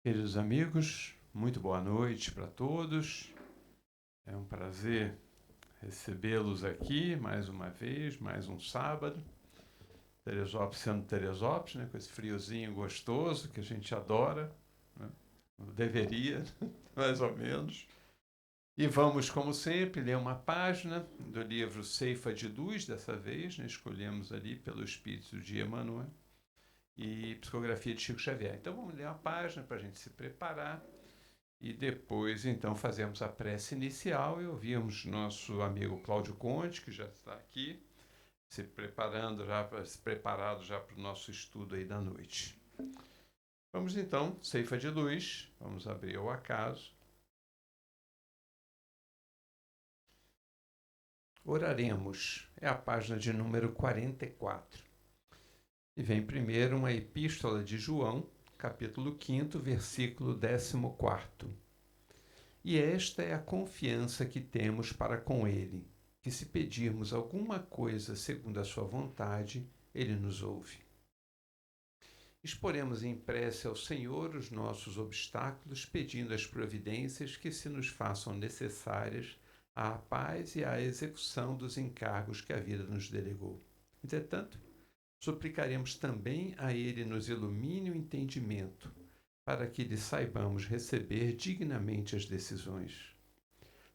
Queridos amigos, muito boa noite para todos. É um prazer recebê-los aqui mais uma vez, mais um sábado. Teresópolis sendo Teresópolis, né, com esse friozinho gostoso que a gente adora, né? Deveria, mais ou menos. E vamos, como sempre, ler uma página do livro Ceifa de Luz, dessa vez, né? Escolhemos ali pelo Espírito de Emmanuel e Psicografia de Chico Xavier. Então vamos ler uma página para a gente se preparar. E depois, então, fazemos a prece inicial e ouvimos nosso amigo Cláudio Conte, que já está aqui, se preparado já para o nosso estudo aí da noite. Vamos então, Ceifa de Luz, vamos abrir ao acaso. Oraremos, é a página de número 44. E vem primeiro uma epístola de João, capítulo 5, versículo 14. E esta é a confiança que temos para com Ele, que se pedirmos alguma coisa segundo a sua vontade, Ele nos ouve. Exporemos em prece ao Senhor os nossos obstáculos, pedindo as providências que se nos façam necessárias à paz e à execução dos encargos que a vida nos delegou. Entretanto, suplicaremos também a Ele nos ilumine o entendimento, para que lhe saibamos receber dignamente as decisões.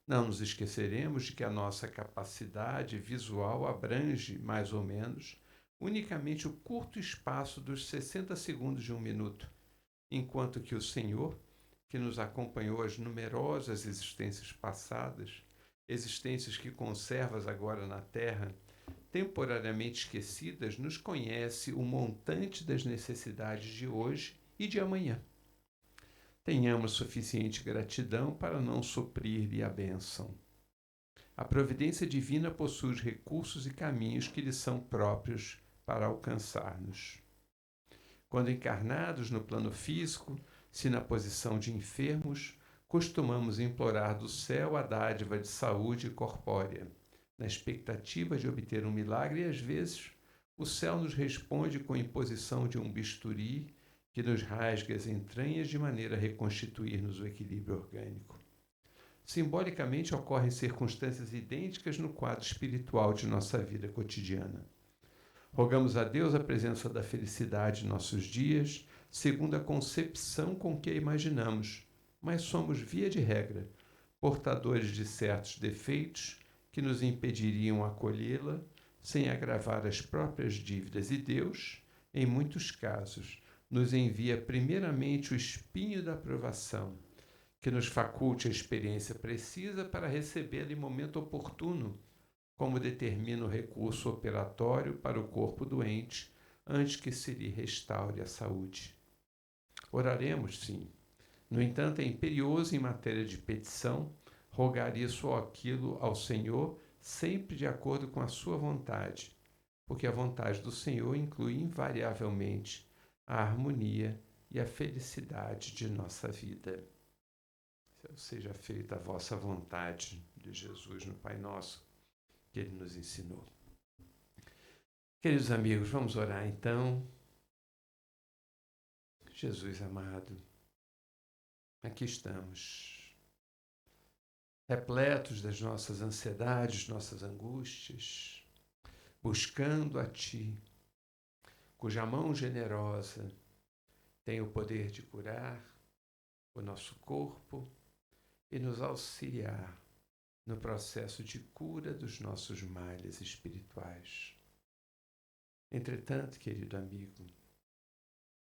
Não nos esqueceremos de que a nossa capacidade visual abrange, mais ou menos, unicamente o curto espaço dos 60 segundos de um minuto, enquanto que o Senhor, que nos acompanhou as numerosas existências passadas, existências que conservas agora na Terra, temporariamente esquecidas, nos conhece o montante das necessidades de hoje e de amanhã. Tenhamos suficiente gratidão para não suprir-lhe a bênção. A providência divina possui os recursos e caminhos que lhe são próprios para alcançar-nos. Quando encarnados no plano físico, se na posição de enfermos, costumamos implorar do céu a dádiva de saúde corpórea, na expectativa de obter um milagre, e às vezes o céu nos responde com a imposição de um bisturi que nos rasgue as entranhas de maneira a reconstituir-nos o equilíbrio orgânico. Simbolicamente ocorrem circunstâncias idênticas no quadro espiritual de nossa vida cotidiana. Rogamos a Deus a presença da felicidade em nossos dias, segundo a concepção com que a imaginamos, mas somos, via de regra, portadores de certos defeitos que nos impediriam acolhê-la sem agravar as próprias dívidas, e Deus, em muitos casos, nos envia primeiramente o espinho da provação, que nos faculte a experiência precisa para recebê-la em momento oportuno, como determina o recurso operatório para o corpo doente, antes que se lhe restaure a saúde. Oraremos, sim. No entanto, é imperioso em matéria de petição rogar isso ou aquilo ao Senhor, sempre de acordo com a sua vontade, porque a vontade do Senhor inclui invariavelmente a harmonia e a felicidade de nossa vida. Seja feita a vossa vontade, de Jesus no Pai Nosso, que Ele nos ensinou. Queridos amigos, vamos orar então. Jesus amado, aqui estamos, repletos das nossas ansiedades, nossas angústias, buscando a Ti, cuja mão generosa tem o poder de curar o nosso corpo e nos auxiliar no processo de cura dos nossos males espirituais. Entretanto, querido amigo,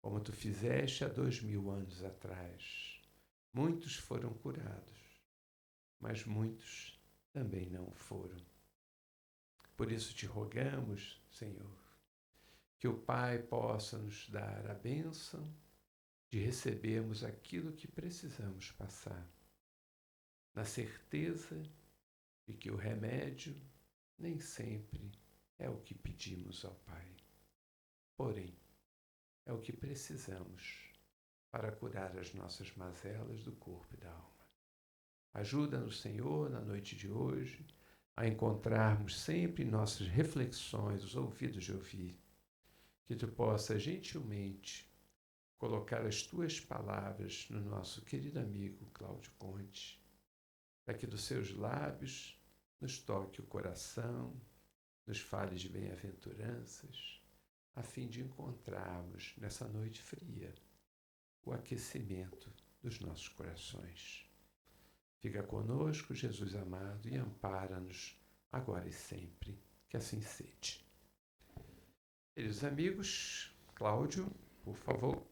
como tu fizeste há 2000 anos atrás, muitos foram curados, mas muitos também não foram. Por isso te rogamos, Senhor, que o Pai possa nos dar a bênção de recebermos aquilo que precisamos passar, na certeza de que o remédio nem sempre é o que pedimos ao Pai. Porém, é o que precisamos para curar as nossas mazelas do corpo e da alma. Ajuda-nos, Senhor, na noite de hoje, a encontrarmos sempre em nossas reflexões os ouvidos de ouvir, que Tu possa gentilmente colocar as tuas palavras no nosso querido amigo Cláudio Conte, para que dos seus lábios nos toque o coração, nos fale de bem-aventuranças, a fim de encontrarmos nessa noite fria o aquecimento dos nossos corações. Fica conosco, Jesus amado, e ampara-nos agora e sempre, que assim seja. Queridos amigos, Cláudio, por favor.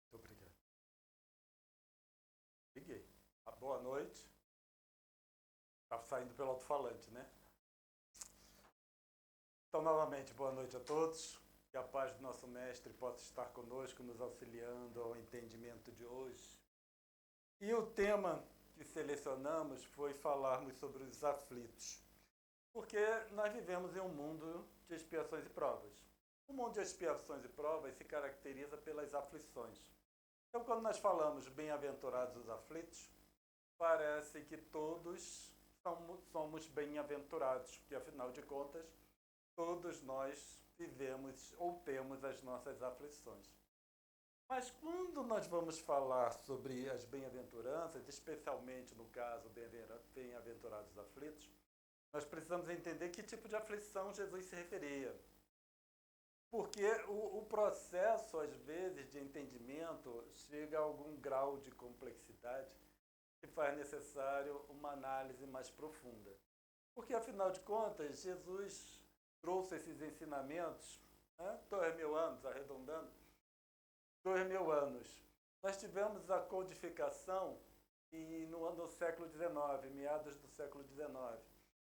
Muito obrigado. Liguei. Boa noite. Estava saindo pelo alto-falante, né? Então, novamente, boa noite a todos. Que a paz do nosso Mestre possa estar conosco, nos auxiliando ao entendimento de hoje. E o tema que selecionamos foi falarmos sobre os aflitos. Porque nós vivemos em um mundo de expiações e provas. O mundo de expiações e provas se caracteriza pelas aflições. Então, quando nós falamos bem-aventurados os aflitos, parece que todos somos bem-aventurados, porque, afinal de contas, todos nós vivemos ou temos as nossas aflições. Mas quando nós vamos falar sobre as bem-aventuranças, especialmente no caso bem-aventurados os aflitos, nós precisamos entender que tipo de aflição Jesus se referia. Porque o processo, às vezes, de entendimento chega a algum grau de complexidade que faz necessário uma análise mais profunda. Porque, afinal de contas, Jesus trouxe esses ensinamentos, 2.000 anos, arredondando, 2.000 anos. Nós tivemos a codificação no século XIX, meados do século XIX.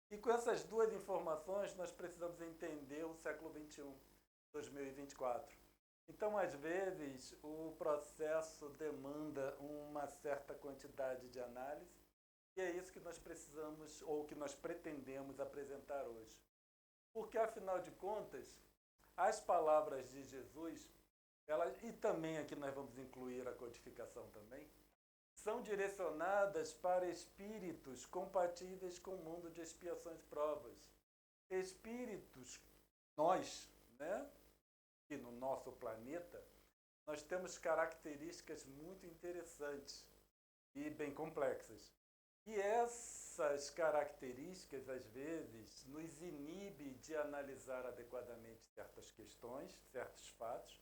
E com essas duas informações, nós precisamos entender o século XXI. 2024. Então, às vezes, o processo demanda uma certa quantidade de análise e é isso que nós precisamos ou que nós pretendemos apresentar hoje. Porque, afinal de contas, as palavras de Jesus, e também aqui nós vamos incluir a codificação também, são direcionadas para espíritos compatíveis com o mundo de expiações e provas. Espíritos, nós, né? Que no nosso planeta, nós temos características muito interessantes e bem complexas. E essas características, às vezes, nos inibe de analisar adequadamente certas questões, certos fatos,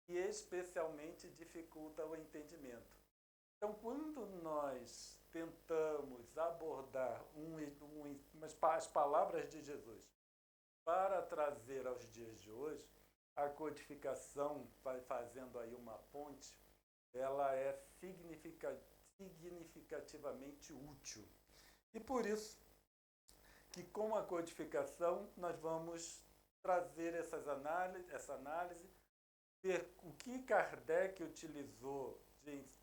e especialmente dificulta o entendimento. Então, quando nós tentamos abordar as palavras de Jesus para trazer aos dias de hoje, a codificação, fazendo aí uma ponte, ela é significativamente útil. E por isso que com a codificação nós vamos trazer essa análise, ver o que Kardec utilizou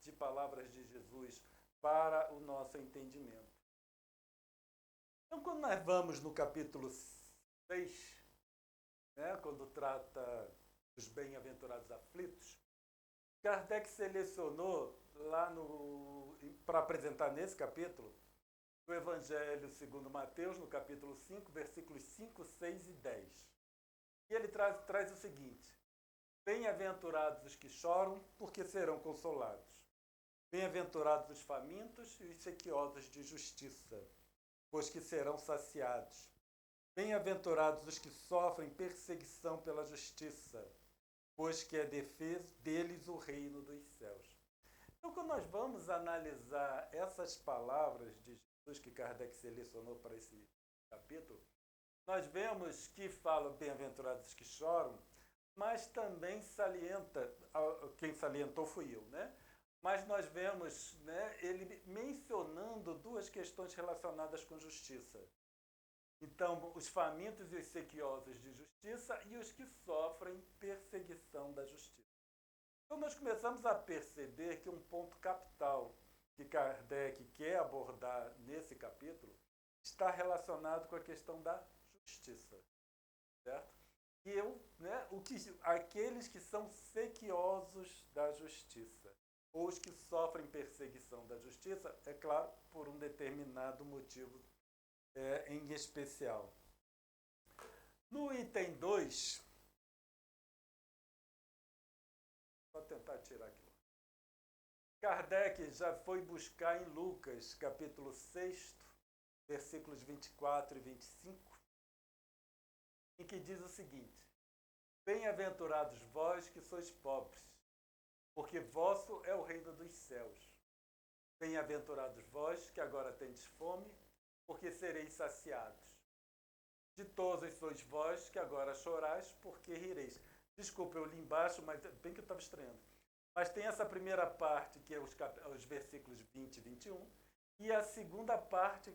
de palavras de Jesus para o nosso entendimento. Então, quando nós vamos no capítulo 6, quando trata dos bem-aventurados aflitos, Kardec selecionou para apresentar nesse capítulo o Evangelho segundo Mateus, no capítulo 5, versículos 5, 6 e 10. E ele traz o seguinte: bem-aventurados os que choram, porque serão consolados. Bem-aventurados os famintos e os sequiosos de justiça, pois que serão saciados. Bem-aventurados os que sofrem perseguição pela justiça, pois que é deles o reino dos céus. Então, quando nós vamos analisar essas palavras de Jesus que Kardec selecionou para esse capítulo, nós vemos que fala bem-aventurados os que choram, mas também salienta, quem salientou fui eu, né? Mas nós vemos, ele mencionando duas questões relacionadas com justiça. Então, os famintos e os sequiosos de justiça e os que sofrem perseguição da justiça. Então, nós começamos a perceber que um ponto capital que Kardec quer abordar nesse capítulo está relacionado com a questão da justiça, certo? E aqueles que são sequiosos da justiça. ou os que sofrem perseguição da justiça, é claro, por um determinado motivo em especial. No item 2, vou tentar tirar aqui. Kardec já foi buscar em Lucas, capítulo 6, versículos 24 e 25, em que diz o seguinte: Bem-aventurados vós que sois pobres, porque vosso é o reino dos céus. Bem-aventurados vós que agora tendes fome, porque sereis saciados. Ditosos sois vós que agora chorais, porque rireis. Desculpa, eu li embaixo, mas bem que eu estava estranhando. Mas tem essa primeira parte, que é os versículos 20 e 21, e a segunda parte,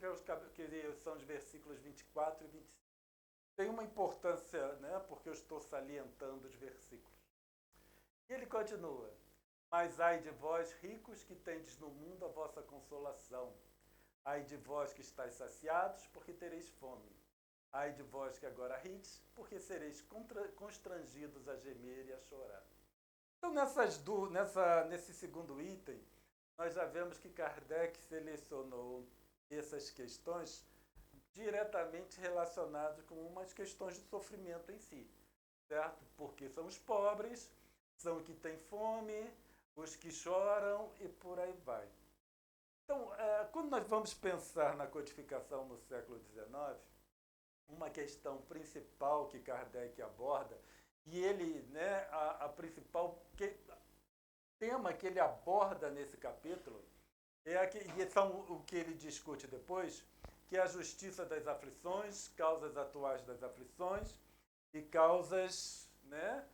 que são os versículos 24 e 25. Tem uma importância, né, porque eu estou salientando os versículos. E ele continua: Mas ai de vós, ricos, que tendes no mundo a vossa consolação. Ai de vós que estáis saciados, porque tereis fome. Ai de vós que agora rides, porque sereis constrangidos a gemer e a chorar. Então, nesse segundo item, nós já vemos que Kardec selecionou essas questões diretamente relacionadas com umas questões de sofrimento em si, certo? Porque são os pobres, são os que têm fome, os que choram e por aí vai. Então, quando nós vamos pensar na codificação no século XIX, uma questão principal que Kardec aborda, e ele, né, a principal tema que ele aborda nesse capítulo, e são o que ele discute depois, que é a justiça das aflições, causas atuais das aflições e causas, né,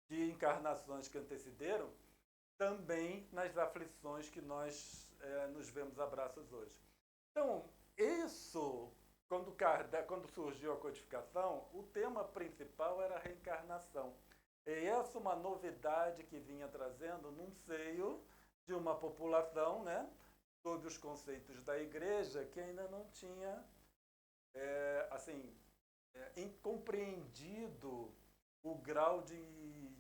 de encarnações que antecederam, também nas aflições que nós nos vemos abraços hoje. Então, isso, quando surgiu a codificação, o tema principal era a reencarnação. E essa é uma novidade que vinha trazendo num seio de uma população, né, sob os conceitos da Igreja, que ainda não tinha compreendido o grau de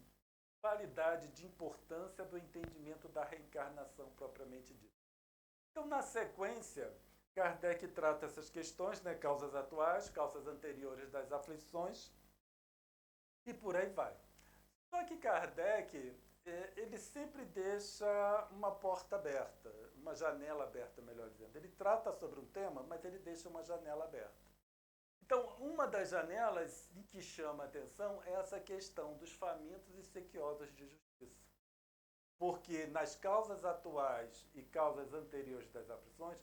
validade, de importância do entendimento da reencarnação propriamente dita. Então, na sequência, Kardec trata essas questões, né, causas atuais, causas anteriores das aflições, e por aí vai. Só que Kardec, ele sempre deixa uma porta aberta, uma janela aberta, melhor dizendo. Ele trata sobre um tema, mas ele deixa uma janela aberta. Então, uma das janelas que chama a atenção é essa questão dos famintos e sequiosos de justiça. Porque nas causas atuais e causas anteriores das aflições,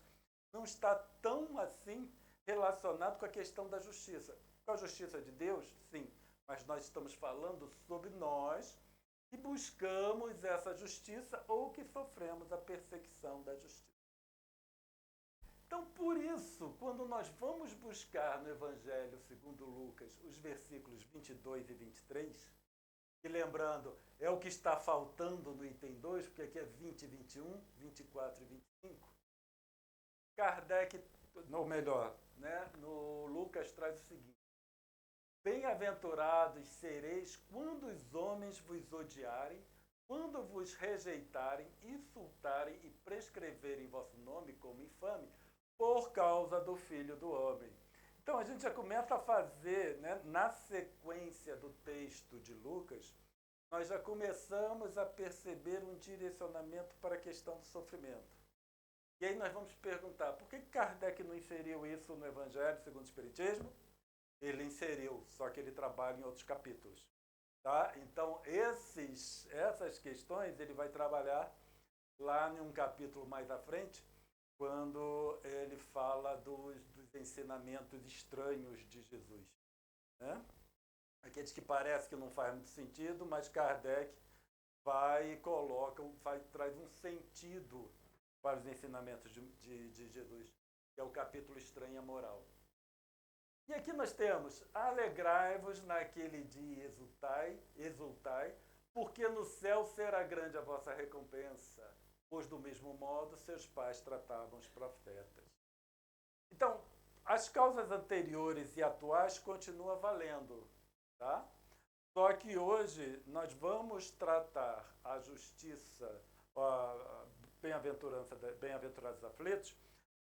não está tão assim relacionado com a questão da justiça. Com a justiça de Deus, sim, mas nós estamos falando sobre nós que buscamos essa justiça ou que sofremos a perseguição da justiça. Então, por isso, quando nós vamos buscar no Evangelho segundo Lucas os versículos 22 e 23, e lembrando, é o que está faltando no item 2, porque aqui é 20 e 21, 24 e 25, Kardec, ou melhor, né, no Lucas traz o seguinte: Bem-aventurados sereis quando os homens vos odiarem, quando vos rejeitarem, insultarem e prescreverem vosso nome como infame, por causa do Filho do Homem. Então a gente já começa a fazer, né, na sequência do texto de Lucas, nós já começamos a perceber um direcionamento para a questão do sofrimento. E aí nós vamos perguntar, por que Kardec não inseriu isso no Evangelho segundo o Espiritismo? Ele inseriu, só que ele trabalha em outros capítulos. Tá? Então, essas questões ele vai trabalhar lá em um capítulo mais à frente, quando ele fala dos ensinamentos estranhos de Jesus. Né? Aqueles que parece que não faz muito sentido, mas Kardec traz um sentido para os ensinamentos de Jesus, que é o capítulo Estranha Moral. E aqui nós temos: alegrai-vos naquele dia, exultai, porque no céu será grande a vossa recompensa, pois do mesmo modo seus pais tratavam os profetas. Então, as causas anteriores e atuais continuam valendo, tá? Só que hoje nós vamos tratar a justiça, a bem-aventurados aflitos,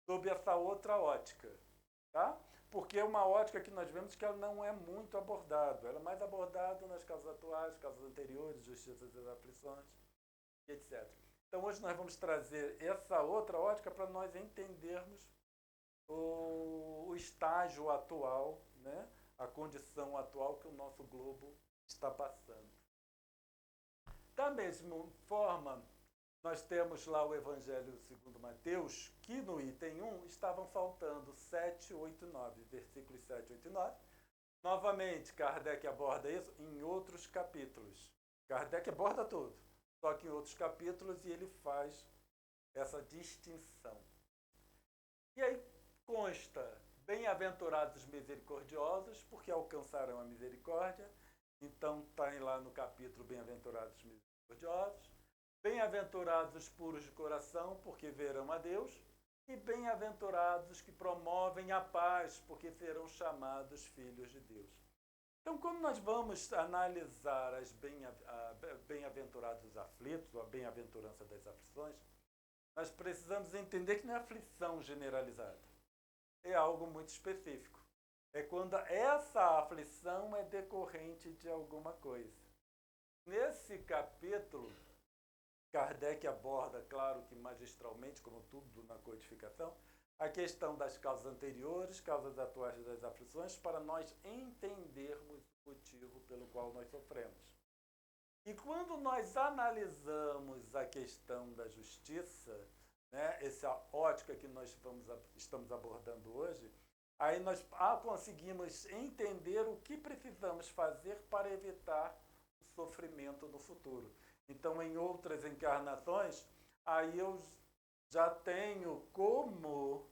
sob essa outra ótica, tá? Porque é uma ótica que nós vemos que ela não é muito abordada, ela é mais abordada nas causas atuais, causas anteriores, justiça das aflições, etc. Então hoje nós vamos trazer essa outra ótica para nós entendermos o estágio atual, né? A condição atual que o nosso globo está passando. Da mesma forma, nós temos lá o Evangelho segundo Mateus, que no item 1 estavam faltando 7, 8 e 9, versículos 7, 8 e 9. Novamente, Kardec aborda isso em outros capítulos. Kardec aborda tudo, só que em outros capítulos, e ele faz essa distinção. E aí consta, bem-aventurados os misericordiosos, porque alcançarão a misericórdia. Então está lá no capítulo bem-aventurados os misericordiosos. Bem-aventurados os puros de coração, porque verão a Deus. E bem-aventurados os que promovem a paz, porque serão chamados filhos de Deus. Então, quando nós vamos analisar as bem-aventurados aflitos, ou a bem-aventurança das aflições, nós precisamos entender que não é aflição generalizada. É algo muito específico. É quando essa aflição é decorrente de alguma coisa. Nesse capítulo, Kardec aborda, claro que magistralmente, como tudo na codificação, a questão das causas anteriores, causas atuais das aflições, para nós entendermos o motivo pelo qual nós sofremos. E quando nós analisamos a questão da justiça, né, essa ótica que nós estamos abordando hoje, aí nós conseguimos entender o que precisamos fazer para evitar o sofrimento no futuro. Então, em outras encarnações, aí eu já tenho como,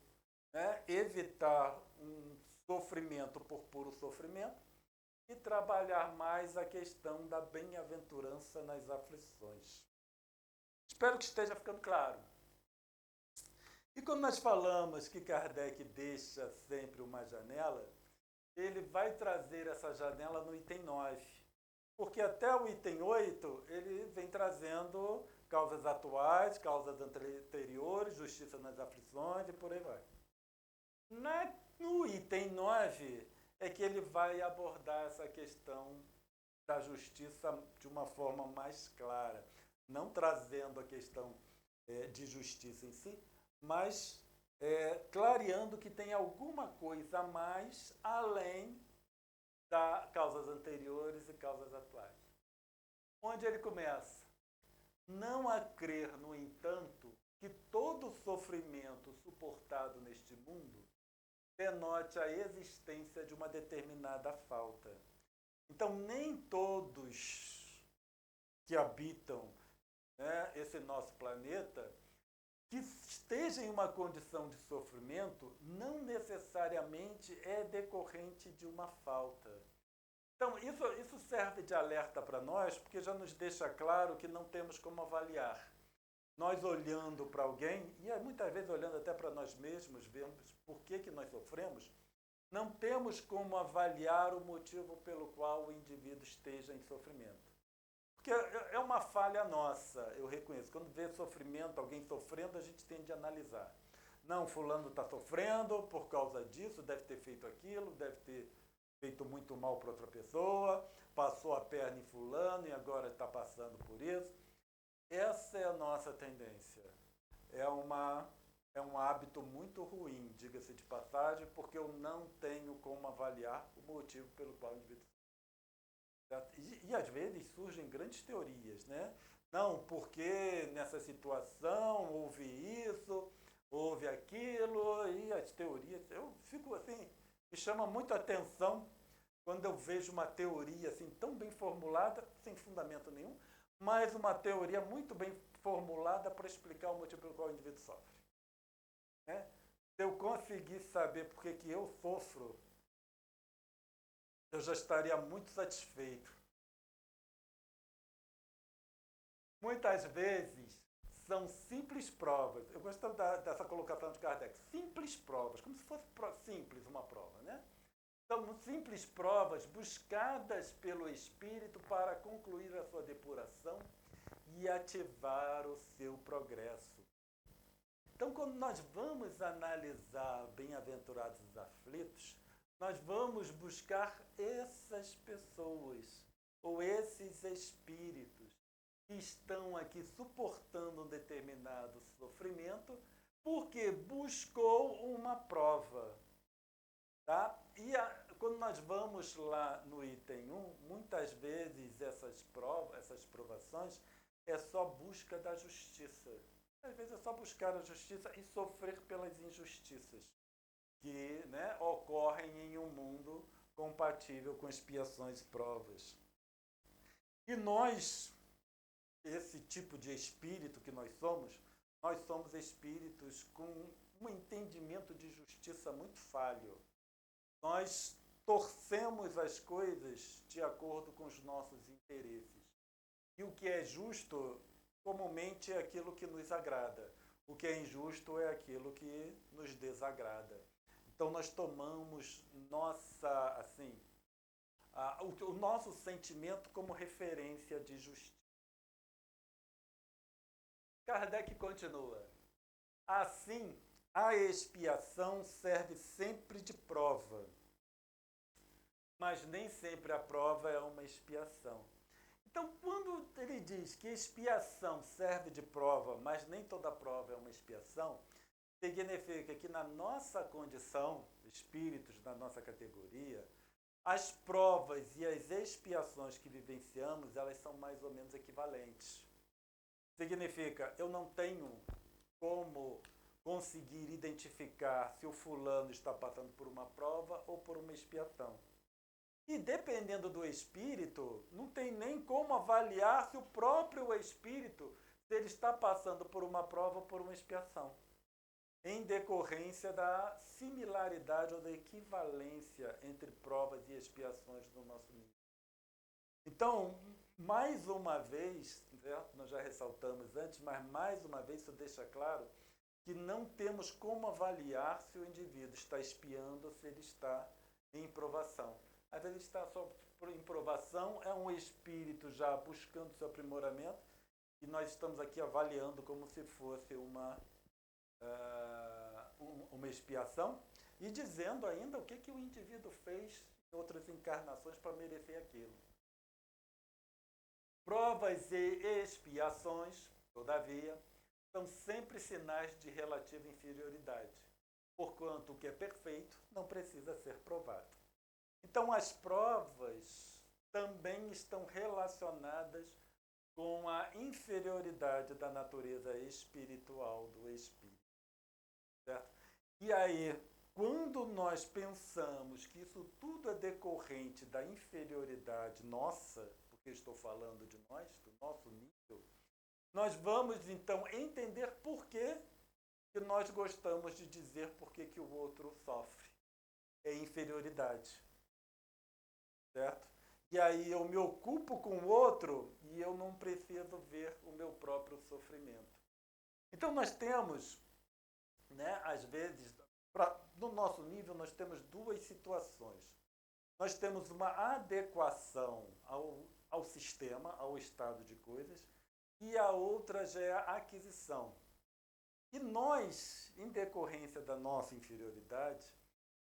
né, evitar um sofrimento por puro sofrimento e trabalhar mais a questão da bem-aventurança nas aflições. Espero que esteja ficando claro. E quando nós falamos que Kardec deixa sempre uma janela, ele vai trazer essa janela no item 9. Porque até o item 8, ele vem trazendo causas atuais, causas anteriores, justiça nas aflições e por aí vai. No item 9 é que ele vai abordar essa questão da justiça de uma forma mais clara. Não trazendo a questão de justiça em si, mas clareando que tem alguma coisa a mais além das causas anteriores e causas atuais. Onde ele começa? Não há crer, no entanto, que todo sofrimento suportado neste mundo denote a existência de uma determinada falta. Então, nem todos que habitam, né, esse nosso planeta, que esteja em uma condição de sofrimento, não necessariamente é decorrente de uma falta. Então, isso serve de alerta para nós, porque já nos deixa claro que não temos como avaliar. Nós olhando para alguém, e muitas vezes olhando até para nós mesmos, vemos por que nós sofremos, não temos como avaliar o motivo pelo qual o indivíduo esteja em sofrimento. Porque é uma falha nossa, eu reconheço. Quando vê sofrimento, alguém sofrendo, a gente tende a analisar. Não, fulano está sofrendo por causa disso, deve ter feito aquilo, deve ter feito muito mal para outra pessoa, passou a perna em fulano e agora está passando por isso. Essa é a nossa tendência. É um hábito muito ruim, diga-se de passagem, porque eu não tenho como avaliar o motivo pelo qual o indivíduo. E às vezes surgem grandes teorias, né? Não, porque nessa situação houve isso, houve aquilo, e as teorias. Eu fico assim, me chama muito a atenção quando eu vejo uma teoria assim tão bem formulada, sem fundamento nenhum, mas uma teoria muito bem formulada para explicar o motivo pelo qual o indivíduo sofre. Né? Se eu conseguir saber por que eu sofro, eu já estaria muito satisfeito. Muitas vezes são simples provas. Eu gosto dessa colocação de Kardec. Simples provas, como se fosse simples uma prova, né? São simples provas buscadas pelo Espírito para concluir a sua depuração e ativar o seu progresso. Então, quando nós vamos analisar bem-aventurados os aflitos, nós vamos buscar essas pessoas ou esses espíritos que estão aqui suportando um determinado sofrimento porque buscou uma prova. Tá? E quando nós vamos lá no item 1, muitas vezes essas provações, é só busca da justiça. Às vezes é só buscar a justiça e sofrer pelas injustiças que, né, ocorrem em um mundo compatível com expiações e provas. E nós, esse tipo de espírito que nós somos espíritos com um entendimento de justiça muito falho. Nós torcemos as coisas de acordo com os nossos interesses. E o que é justo, comumente, é aquilo que nos agrada. O que é injusto é aquilo que nos desagrada. Então, nós tomamos o nosso sentimento como referência de justiça. Kardec continua. Assim, a expiação serve sempre de prova, mas nem sempre a prova é uma expiação. Então, quando ele diz que expiação serve de prova, mas nem toda prova é uma expiação, significa que na nossa condição, espíritos da nossa categoria, as provas e as expiações que vivenciamos, elas são mais ou menos equivalentes. Significa, eu não tenho como conseguir identificar se o fulano está passando por uma prova ou por uma expiação. E dependendo do espírito, não tem nem como avaliar se o próprio espírito, se ele está passando por uma prova ou por uma expiação, em decorrência da similaridade ou da equivalência entre provas e expiações no nosso nível. Então, mais uma vez, certo? Nós já ressaltamos antes, mas mais uma vez isso deixa claro que não temos como avaliar se o indivíduo está expiando ou se ele está em provação. Às vezes está só em provação, é um espírito já buscando seu aprimoramento e nós estamos aqui avaliando como se fosse uma expiação e dizendo ainda o que o indivíduo fez em outras encarnações para merecer aquilo. Provas e expiações, todavia, são sempre sinais de relativa inferioridade, porquanto o que é perfeito não precisa ser provado. Então, as provas também estão relacionadas com a inferioridade da natureza espiritual do espírito. Certo? E aí, quando nós pensamos que isso tudo é decorrente da inferioridade nossa, porque estou falando de nós, do nosso nível, nós vamos então entender por que nós gostamos de dizer por que o outro sofre. É inferioridade. Certo? E aí eu me ocupo com o outro e eu não preciso ver o meu próprio sofrimento. Então nós temos, né, às vezes, no nosso nível, nós temos duas situações. Nós temos uma adequação ao sistema, ao estado de coisas, e a outra já é a aquisição. E nós, em decorrência da nossa inferioridade,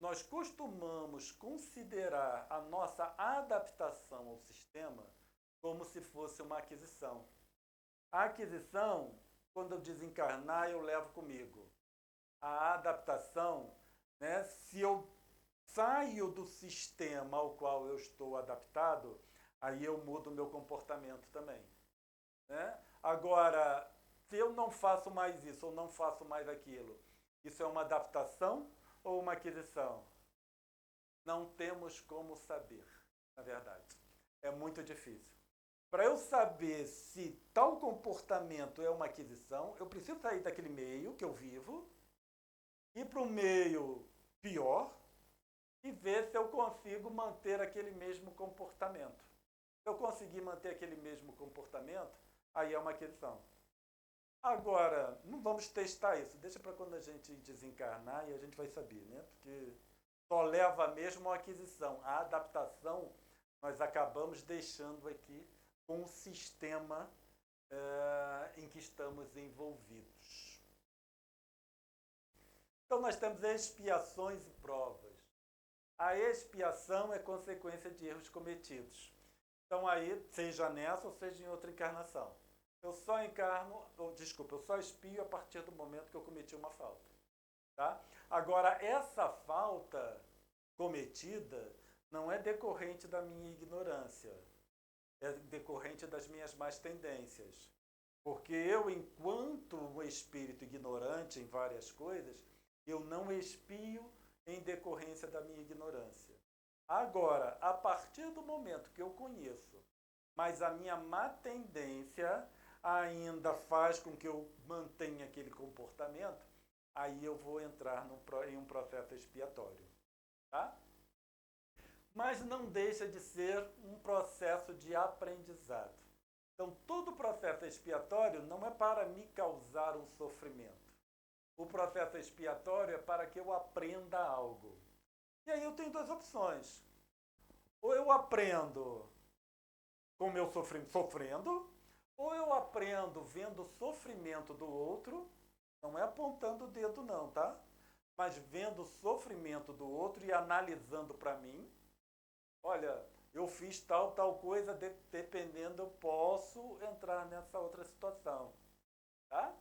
nós costumamos considerar a nossa adaptação ao sistema como se fosse uma aquisição. A aquisição, quando eu desencarnar, eu levo comigo. A adaptação, né, se eu saio do sistema ao qual eu estou adaptado, aí eu mudo o meu comportamento também. Né? Agora, se eu não faço mais isso ou não faço mais aquilo, isso é uma adaptação ou uma aquisição? Não temos como saber, na verdade. É muito difícil. Para eu saber se tal comportamento é uma aquisição, eu preciso sair daquele meio que eu vivo, ir para um meio pior e ver se eu consigo manter aquele mesmo comportamento. Se eu conseguir manter aquele mesmo comportamento, aí é uma aquisição. Agora, não vamos testar isso. Deixa para quando a gente desencarnar e a gente vai saber, né? Porque só leva mesmo a aquisição. A adaptação nós acabamos deixando aqui com o sistema em que estamos envolvidos. Então nós temos expiações e provas. A expiação é consequência de erros cometidos. Então aí, seja nessa ou seja em outra encarnação. Eu só expio a partir do momento que eu cometi uma falta. Tá? Agora, essa falta cometida não é decorrente da minha ignorância, é decorrente das minhas más tendências. Porque eu, enquanto um espírito ignorante em várias coisas, eu não expio em decorrência da minha ignorância. Agora, a partir do momento que eu conheço, mas a minha má tendência ainda faz com que eu mantenha aquele comportamento, aí eu vou entrar em um processo expiatório. Tá? Mas não deixa de ser um processo de aprendizado. Então, todo processo expiatório não é para me causar um sofrimento. O processo expiatório é para que eu aprenda algo. E aí eu tenho duas opções. Ou eu aprendo com o meu sofrendo, ou eu aprendo vendo o sofrimento do outro, não é apontando o dedo não, tá? Mas vendo o sofrimento do outro e analisando para mim, olha, eu fiz tal coisa, dependendo, eu posso entrar nessa outra situação, tá?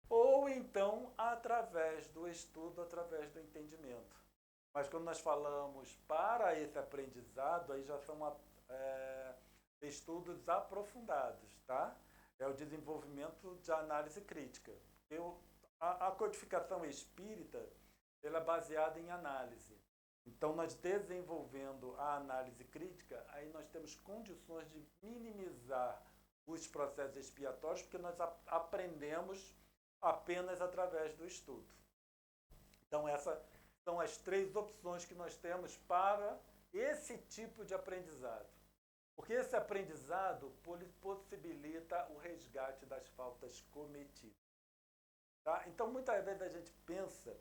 Ou então, através do estudo, através do entendimento. Mas quando nós falamos para esse aprendizado, aí já são estudos aprofundados, tá? É o desenvolvimento de análise crítica. A codificação espírita, ela é baseada em análise. Então, nós desenvolvendo a análise crítica, aí nós temos condições de minimizar os processos expiatórios, porque nós aprendemos apenas através do estudo. Então, essas são as três opções que nós temos para esse tipo de aprendizado. Porque esse aprendizado possibilita o resgate das faltas cometidas. Tá? Então, muitas vezes a gente pensa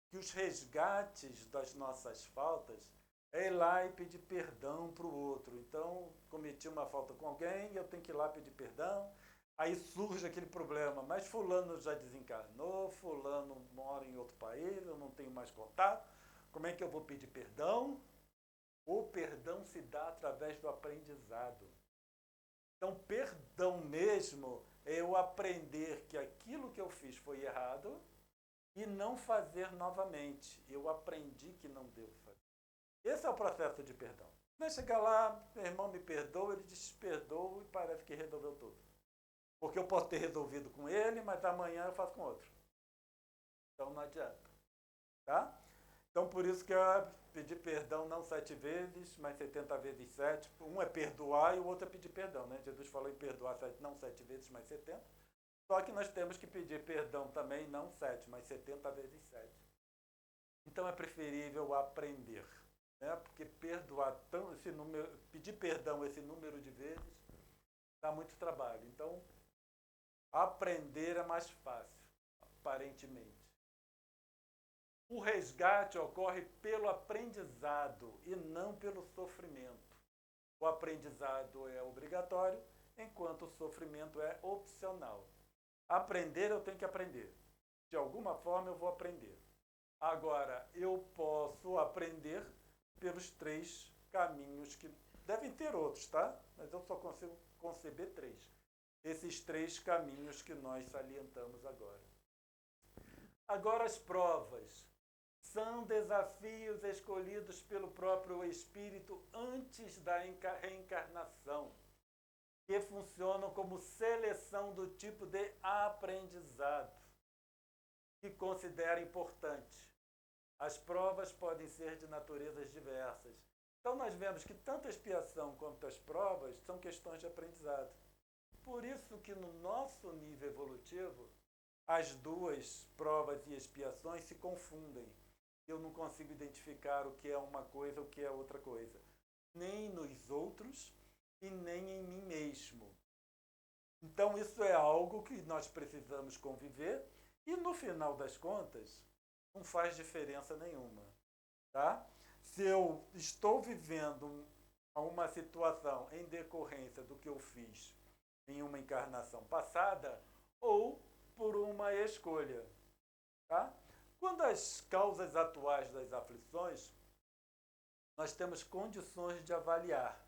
que os resgates das nossas faltas é ir lá e pedir perdão para o outro. Então, cometi uma falta com alguém, eu tenho que ir lá pedir perdão. Aí surge aquele problema, mas fulano já desencarnou, fulano mora em outro país, eu não tenho mais contato, como é que eu vou pedir perdão? O perdão se dá através do aprendizado. Então, perdão mesmo é eu aprender que aquilo que eu fiz foi errado e não fazer novamente. Eu aprendi que não devo fazer. Esse é o processo de perdão. Não é chegar lá, meu irmão me perdoa, ele desperdoa e parece que resolveu tudo. Porque eu posso ter resolvido com ele, mas amanhã eu faço com outro. Então não adianta. Tá? Então por isso que eu pedi perdão não 7 vezes, mas 70 vezes 7. Um é perdoar e o outro é pedir perdão. Né? Jesus falou em perdoar não 7 vezes, mas 70. Só que nós temos que pedir perdão também, não 7, mas 70 vezes 7. Então é preferível aprender. Né? Porque perdoar pedir perdão esse número de vezes dá muito trabalho. Então, aprender é mais fácil, aparentemente. O resgate ocorre pelo aprendizado e não pelo sofrimento. O aprendizado é obrigatório, enquanto o sofrimento é opcional. Aprender, eu tenho que aprender. De alguma forma, eu vou aprender. Agora, eu posso aprender pelos 3 caminhos que devem ter outros, tá? Mas eu só consigo conceber 3. Esses 3 caminhos que nós salientamos agora. Agora, as provas são desafios escolhidos pelo próprio espírito antes da reencarnação, que funcionam como seleção do tipo de aprendizado que considera importante. As provas podem ser de naturezas diversas. Então, nós vemos que tanto a expiação quanto as provas são questões de aprendizado. Por isso que no nosso nível evolutivo, as duas provas e expiações se confundem. Eu não consigo identificar o que é uma coisa e o que é outra coisa. Nem nos outros e nem em mim mesmo. Então, isso é algo que nós precisamos conviver e, no final das contas, não faz diferença nenhuma. Tá? se eu estou vivendo uma situação em decorrência do que eu fiz em uma encarnação passada ou por uma escolha. Tá? Quando as causas atuais das aflições, nós temos condições de avaliar,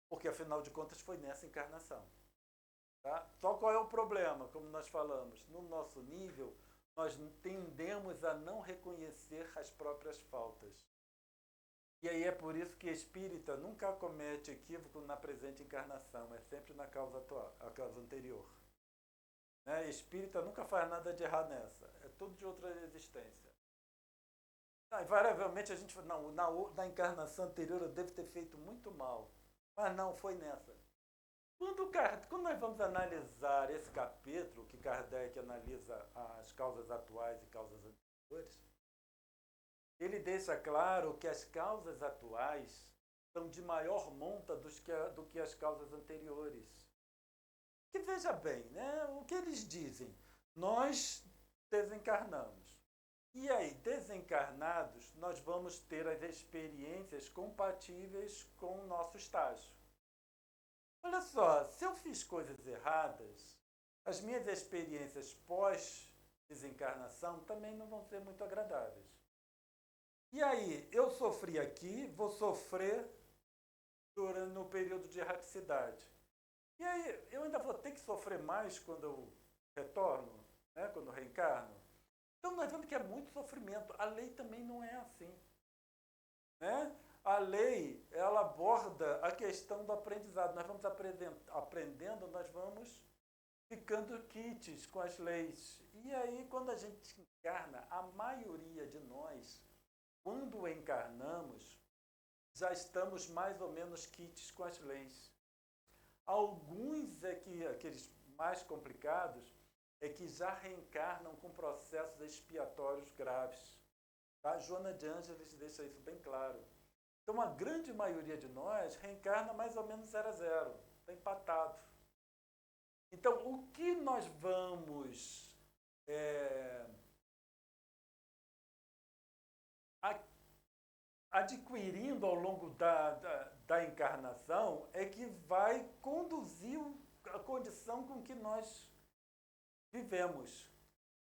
porque afinal de contas foi nessa encarnação. Tá? Só qual é o problema, como nós falamos? No nosso nível, nós tendemos a não reconhecer as próprias faltas. E aí é por isso que espírita nunca comete equívoco na presente encarnação, é sempre na causa atual, a causa anterior. Né? Espírita nunca faz nada de errado nessa, é tudo de outra existência. Invariavelmente a gente fala, não, na encarnação anterior eu devo ter feito muito mal, mas não, foi nessa. Quando nós vamos analisar esse capítulo, que Kardec analisa as causas atuais e causas anteriores, ele deixa claro que as causas atuais são de maior monta do que as causas anteriores. Que veja bem, né? O que eles dizem? Nós desencarnamos. E aí, desencarnados, nós vamos ter as experiências compatíveis com o nosso estágio. Olha só, se eu fiz coisas erradas, as minhas experiências pós-desencarnação também não vão ser muito agradáveis. E aí, eu sofri aqui, vou sofrer no período de erraticidade. E aí, eu ainda vou ter que sofrer mais quando eu retorno, né, quando eu reencarno. Então, nós vemos que é muito sofrimento. A lei também não é assim. Né? A lei, ela aborda a questão do aprendizado. Nós vamos aprendendo, nós vamos ficando quites com as leis. E aí, quando a gente encarna, a maioria de nós, quando encarnamos, já estamos mais ou menos quites com as leis. Alguns, aqueles mais complicados, é que já reencarnam com processos expiatórios graves. Tá? Joana de Ângeles deixa isso bem claro. Então, a grande maioria de nós reencarna mais ou menos 0 a 0, está empatado. Então, o que nós vamos adquirindo ao longo da encarnação é que vai conduzir a condição com que nós vivemos.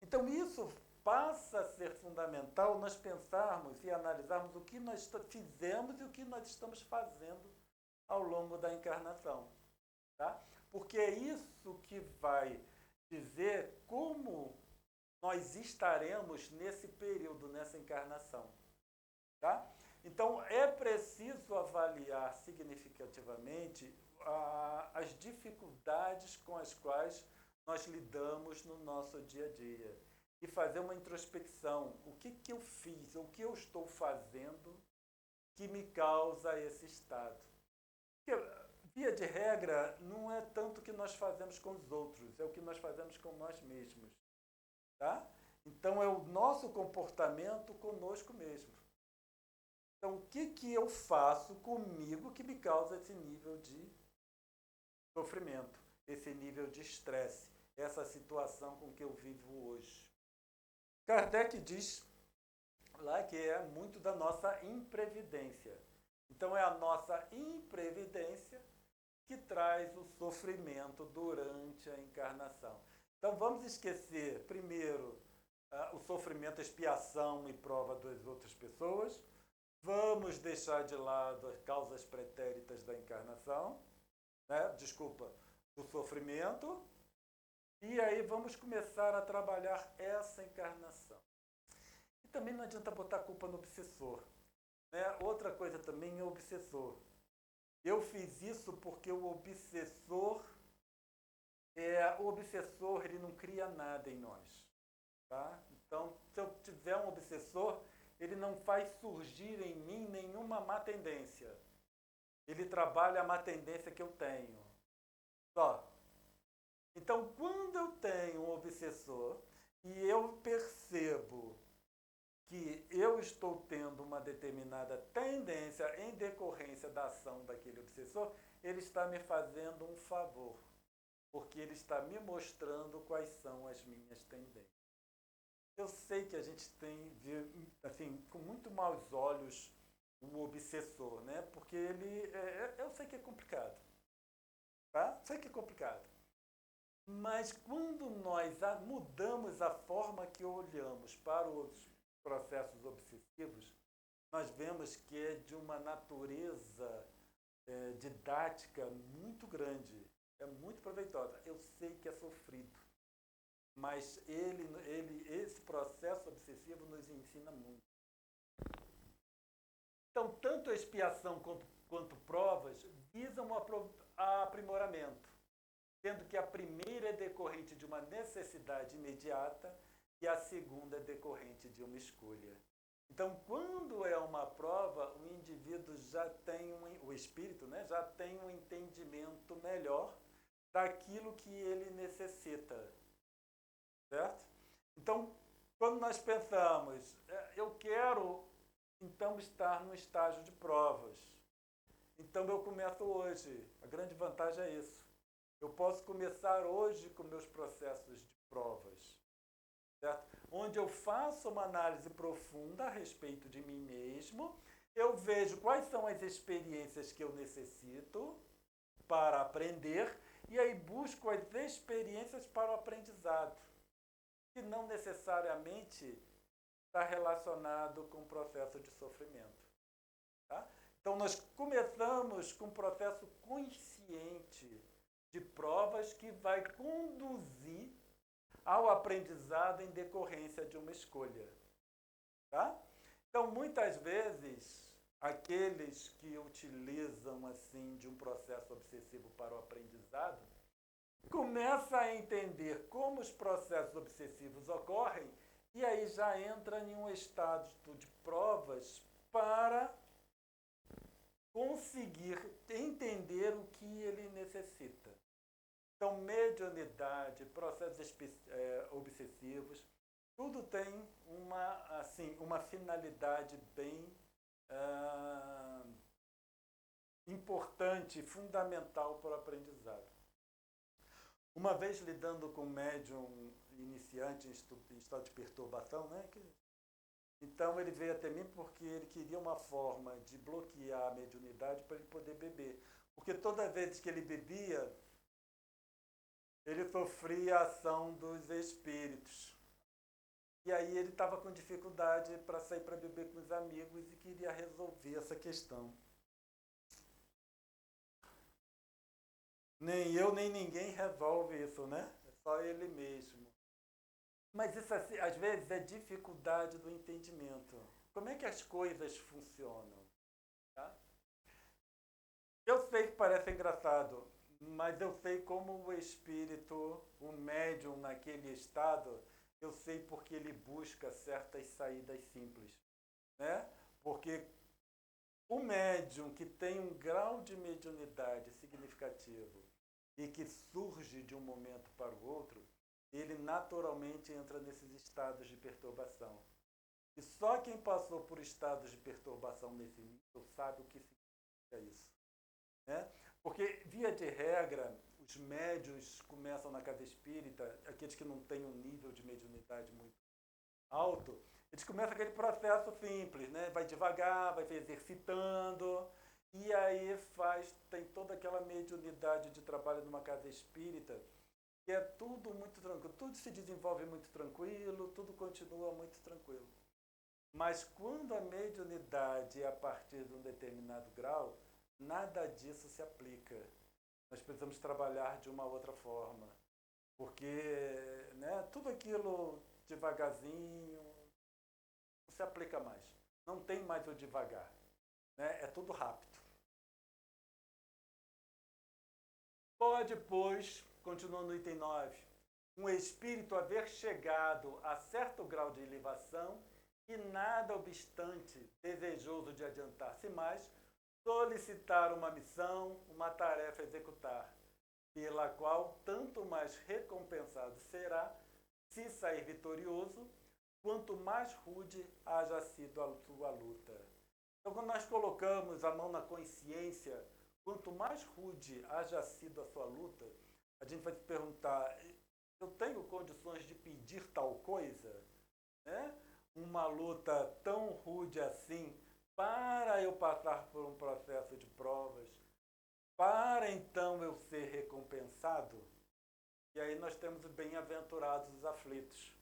Então, isso passa a ser fundamental nós pensarmos e analisarmos o que nós fizemos e o que nós estamos fazendo ao longo da encarnação. Tá? Porque é isso que vai dizer como nós estaremos nesse período, nessa encarnação. Tá? Então, é preciso avaliar significativamente as dificuldades com as quais nós lidamos no nosso dia a dia. E fazer uma introspecção. O que eu fiz, o que eu estou fazendo que me causa esse estado? Porque, via de regra, não é tanto o que nós fazemos com os outros, é o que nós fazemos com nós mesmos. Tá? Então, é o nosso comportamento conosco mesmo. Então, o que eu faço comigo que me causa esse nível de sofrimento, esse nível de estresse, essa situação com que eu vivo hoje? Kardec diz lá que é muito da nossa imprevidência. Então, é a nossa imprevidência que traz o sofrimento durante a encarnação. Então, vamos esquecer, primeiro, o sofrimento, expiação e prova das outras pessoas. Vamos deixar de lado as causas pretéritas da encarnação, né? Do sofrimento. E aí vamos começar a trabalhar essa encarnação. E também não adianta botar a culpa no obsessor. Né? Outra coisa também é o obsessor. Eu fiz isso porque o obsessor ele não cria nada em nós. Tá? Então, se eu tiver um obsessor, ele não faz surgir em mim nenhuma má tendência. Ele trabalha a má tendência que eu tenho. Só. Então, quando eu tenho um obsessor e eu percebo que eu estou tendo uma determinada tendência em decorrência da ação daquele obsessor, ele está me fazendo um favor, porque ele está me mostrando quais são as minhas tendências. Eu sei que a gente tem, assim, com muito maus olhos, o obsessor, né? Porque eu sei que é complicado, tá? Sei que é complicado. Mas quando nós mudamos a forma que olhamos para os processos obsessivos, nós vemos que é de uma natureza didática muito grande, é muito proveitosa. Eu sei que é sofrido, mas esse processo obsessivo nos ensina muito. Então, tanto a expiação quanto provas visam o aprimoramento, sendo que a primeira é decorrente de uma necessidade imediata e a segunda é decorrente de uma escolha. Então, quando é uma prova, o indivíduo já tem, o espírito, né, já tem um entendimento melhor daquilo que ele necessita, certo? Então, quando nós pensamos, eu quero então estar no estágio de provas, então eu começo hoje. A grande vantagem é isso. Eu posso começar hoje com meus processos de provas, certo? Onde eu faço uma análise profunda a respeito de mim mesmo, eu vejo quais são as experiências que eu necessito para aprender e aí busco as experiências para o aprendizado, que não necessariamente está relacionado com o processo de sofrimento. Tá? Então, nós começamos com um processo consciente de provas que vai conduzir ao aprendizado em decorrência de uma escolha. Tá? Então, muitas vezes, aqueles que utilizam assim de um processo obsessivo para o aprendizado começam a entender como os processos obsessivos ocorrem e aí já entra em um estado de provas para conseguir entender o que ele necessita. Então, mediunidade, processos obsessivos, tudo tem uma finalidade bem importante, fundamental para o aprendizado. Uma vez lidando com um médium iniciante em estado de perturbação, né? Então ele veio até mim porque ele queria uma forma de bloquear a mediunidade para ele poder beber. Porque toda vez que ele bebia, ele sofria a ação dos espíritos. E aí ele estava com dificuldade para sair para beber com os amigos e queria resolver essa questão. Nem eu, nem ninguém resolve isso, né? É só ele mesmo. Mas isso, às vezes, é dificuldade do entendimento. Como é que as coisas funcionam? Tá? Eu sei que parece engraçado, mas eu sei como o espírito, o médium naquele estado, eu sei porque ele busca certas saídas simples. Né? Porque o médium que tem um grau de mediunidade significativo e que surge de um momento para o outro, ele naturalmente entra nesses estados de perturbação. E só quem passou por estados de perturbação nesse nível sabe o que significa isso. Né? Porque, via de regra, os médiuns começam na casa espírita, aqueles que não têm um nível de mediunidade muito alto, eles começam aquele processo simples, né? Vai devagar, vai exercitando, e aí tem toda aquela mediunidade de trabalho numa casa espírita, que é tudo muito tranquilo, tudo se desenvolve muito tranquilo, tudo continua muito tranquilo. Mas quando a mediunidade é a partir de um determinado grau, nada disso se aplica. Nós precisamos trabalhar de uma outra forma, porque né, tudo aquilo devagarzinho não se aplica mais. Não tem mais o devagar. Né? É tudo rápido. Pode, pois, continuando no item 9, um espírito haver chegado a certo grau de elevação e, nada obstante, desejoso de adiantar-se mais, solicitar uma missão, uma tarefa a executar, pela qual tanto mais recompensado será, se sair vitorioso, quanto mais rude haja sido a sua luta. Então, quando nós colocamos a mão na consciência, quanto mais rude haja sido a sua luta, a gente vai se perguntar, eu tenho condições de pedir tal coisa? Né? Uma luta tão rude assim para eu passar por um processo de provas, para então eu ser recompensado. E aí nós temos os bem-aventurados os aflitos.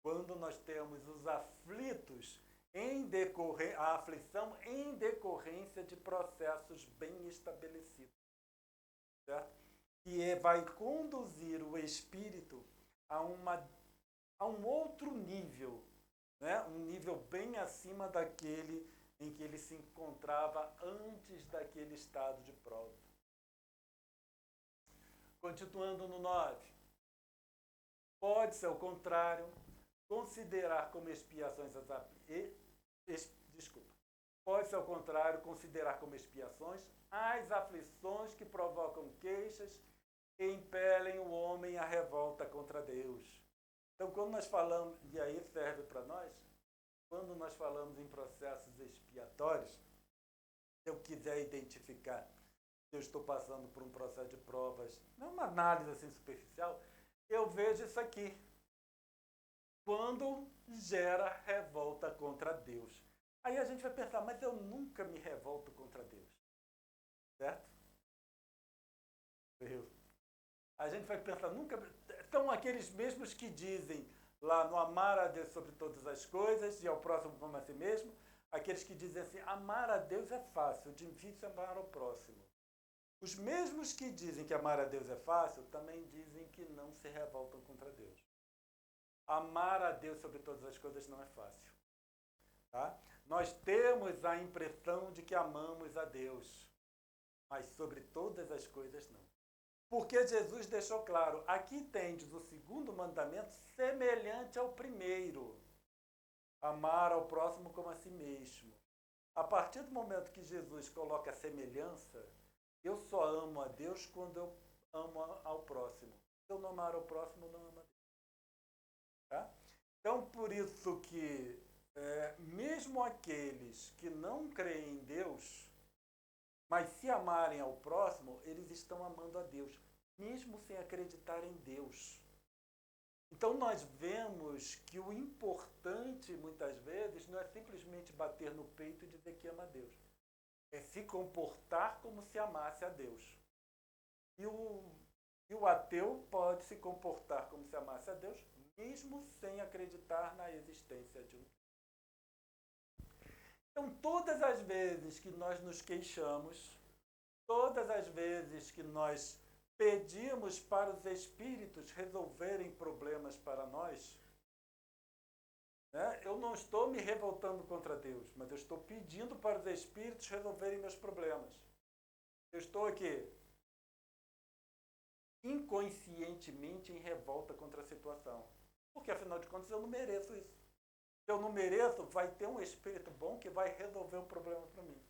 Quando nós temos os aflitos a aflição em decorrência de processos bem estabelecidos, certo? Que vai conduzir o espírito a um outro nível, né? Um nível bem acima daquele em que ele se encontrava antes daquele estado de prova. Continuando no 9. Pode-se, ao contrário, considerar como expiações Pode-se, ao contrário, considerar como expiações as aflições que provocam queixas e impelem o homem à revolta contra Deus. Então, quando nós falamos, e aí serve para nós, quando nós falamos em processos expiatórios, se eu quiser identificar se eu estou passando por um processo de provas, não é uma análise assim superficial, eu vejo isso aqui. Quando gera revolta contra Deus. Aí a gente vai pensar, mas eu nunca me revolto contra Deus. Certo? A gente vai pensar, nunca. São aqueles mesmos que dizem lá no amar a Deus sobre todas as coisas e ao próximo como a si mesmo, aqueles que dizem assim, amar a Deus é fácil, difícil é amar ao próximo. Os mesmos que dizem que amar a Deus é fácil, também dizem que não se revoltam contra Deus. Amar a Deus sobre todas as coisas não é fácil. Tá? Nós temos a impressão de que amamos a Deus, mas sobre todas as coisas não. Porque Jesus deixou claro, aqui tendes o segundo mandamento semelhante ao primeiro, amar ao próximo como a si mesmo. A partir do momento que Jesus coloca a semelhança, eu só amo a Deus quando eu amo ao próximo. Se eu não amar ao próximo, eu não amo a Deus. Tá? Então, por isso que, mesmo aqueles que não creem em Deus, mas se amarem ao próximo, eles estão amando a Deus, mesmo sem acreditar em Deus. Então, nós vemos que o importante, muitas vezes, não é simplesmente bater no peito e dizer que ama a Deus. É se comportar como se amasse a Deus. E o ateu pode se comportar como se amasse a Deus, mesmo sem acreditar na existência de um Deus. Então, todas as vezes que nós nos queixamos, todas as vezes que nós pedimos para os espíritos resolverem problemas para nós, né? Eu não estou me revoltando contra Deus, mas eu estou pedindo para os espíritos resolverem meus problemas. Eu estou aqui inconscientemente em revolta contra a situação. Porque, afinal de contas, eu não mereço isso. Se eu não mereço, vai ter um espírito bom que vai resolver o problema para mim.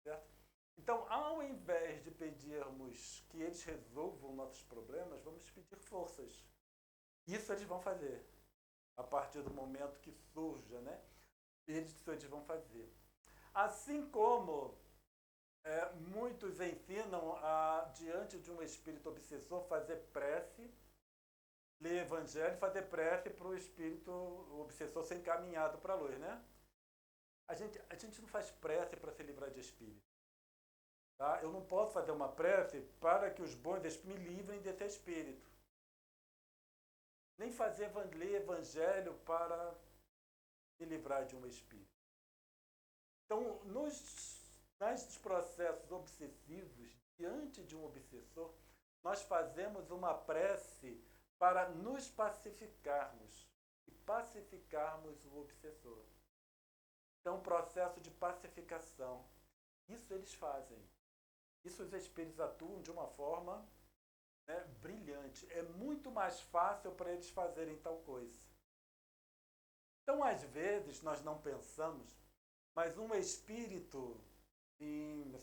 Certo? Então, ao invés de pedirmos que eles resolvam nossos problemas, vamos pedir forças. Isso eles vão fazer. A partir do momento que surja, né? Eles vão fazer. Assim como muitos ensinam diante de um espírito obsessor, fazer prece, ler evangelho, fazer prece para o espírito obsessor ser encaminhado para a luz, né? A gente não faz prece para se livrar de espírito. Tá? Eu não posso fazer uma prece para que os bons espíritos me livrem desse espírito. Nem ler evangelho para me livrar de um espírito. Então, nos processos obsessivos, diante de um obsessor, nós fazemos uma prece para nos pacificarmos e pacificarmos o obsessor. Então, processo de pacificação. Isso eles fazem. Isso os espíritos atuam de uma forma, né, brilhante. É muito mais fácil para eles fazerem tal coisa. Então, às vezes, nós não pensamos, mas um espírito em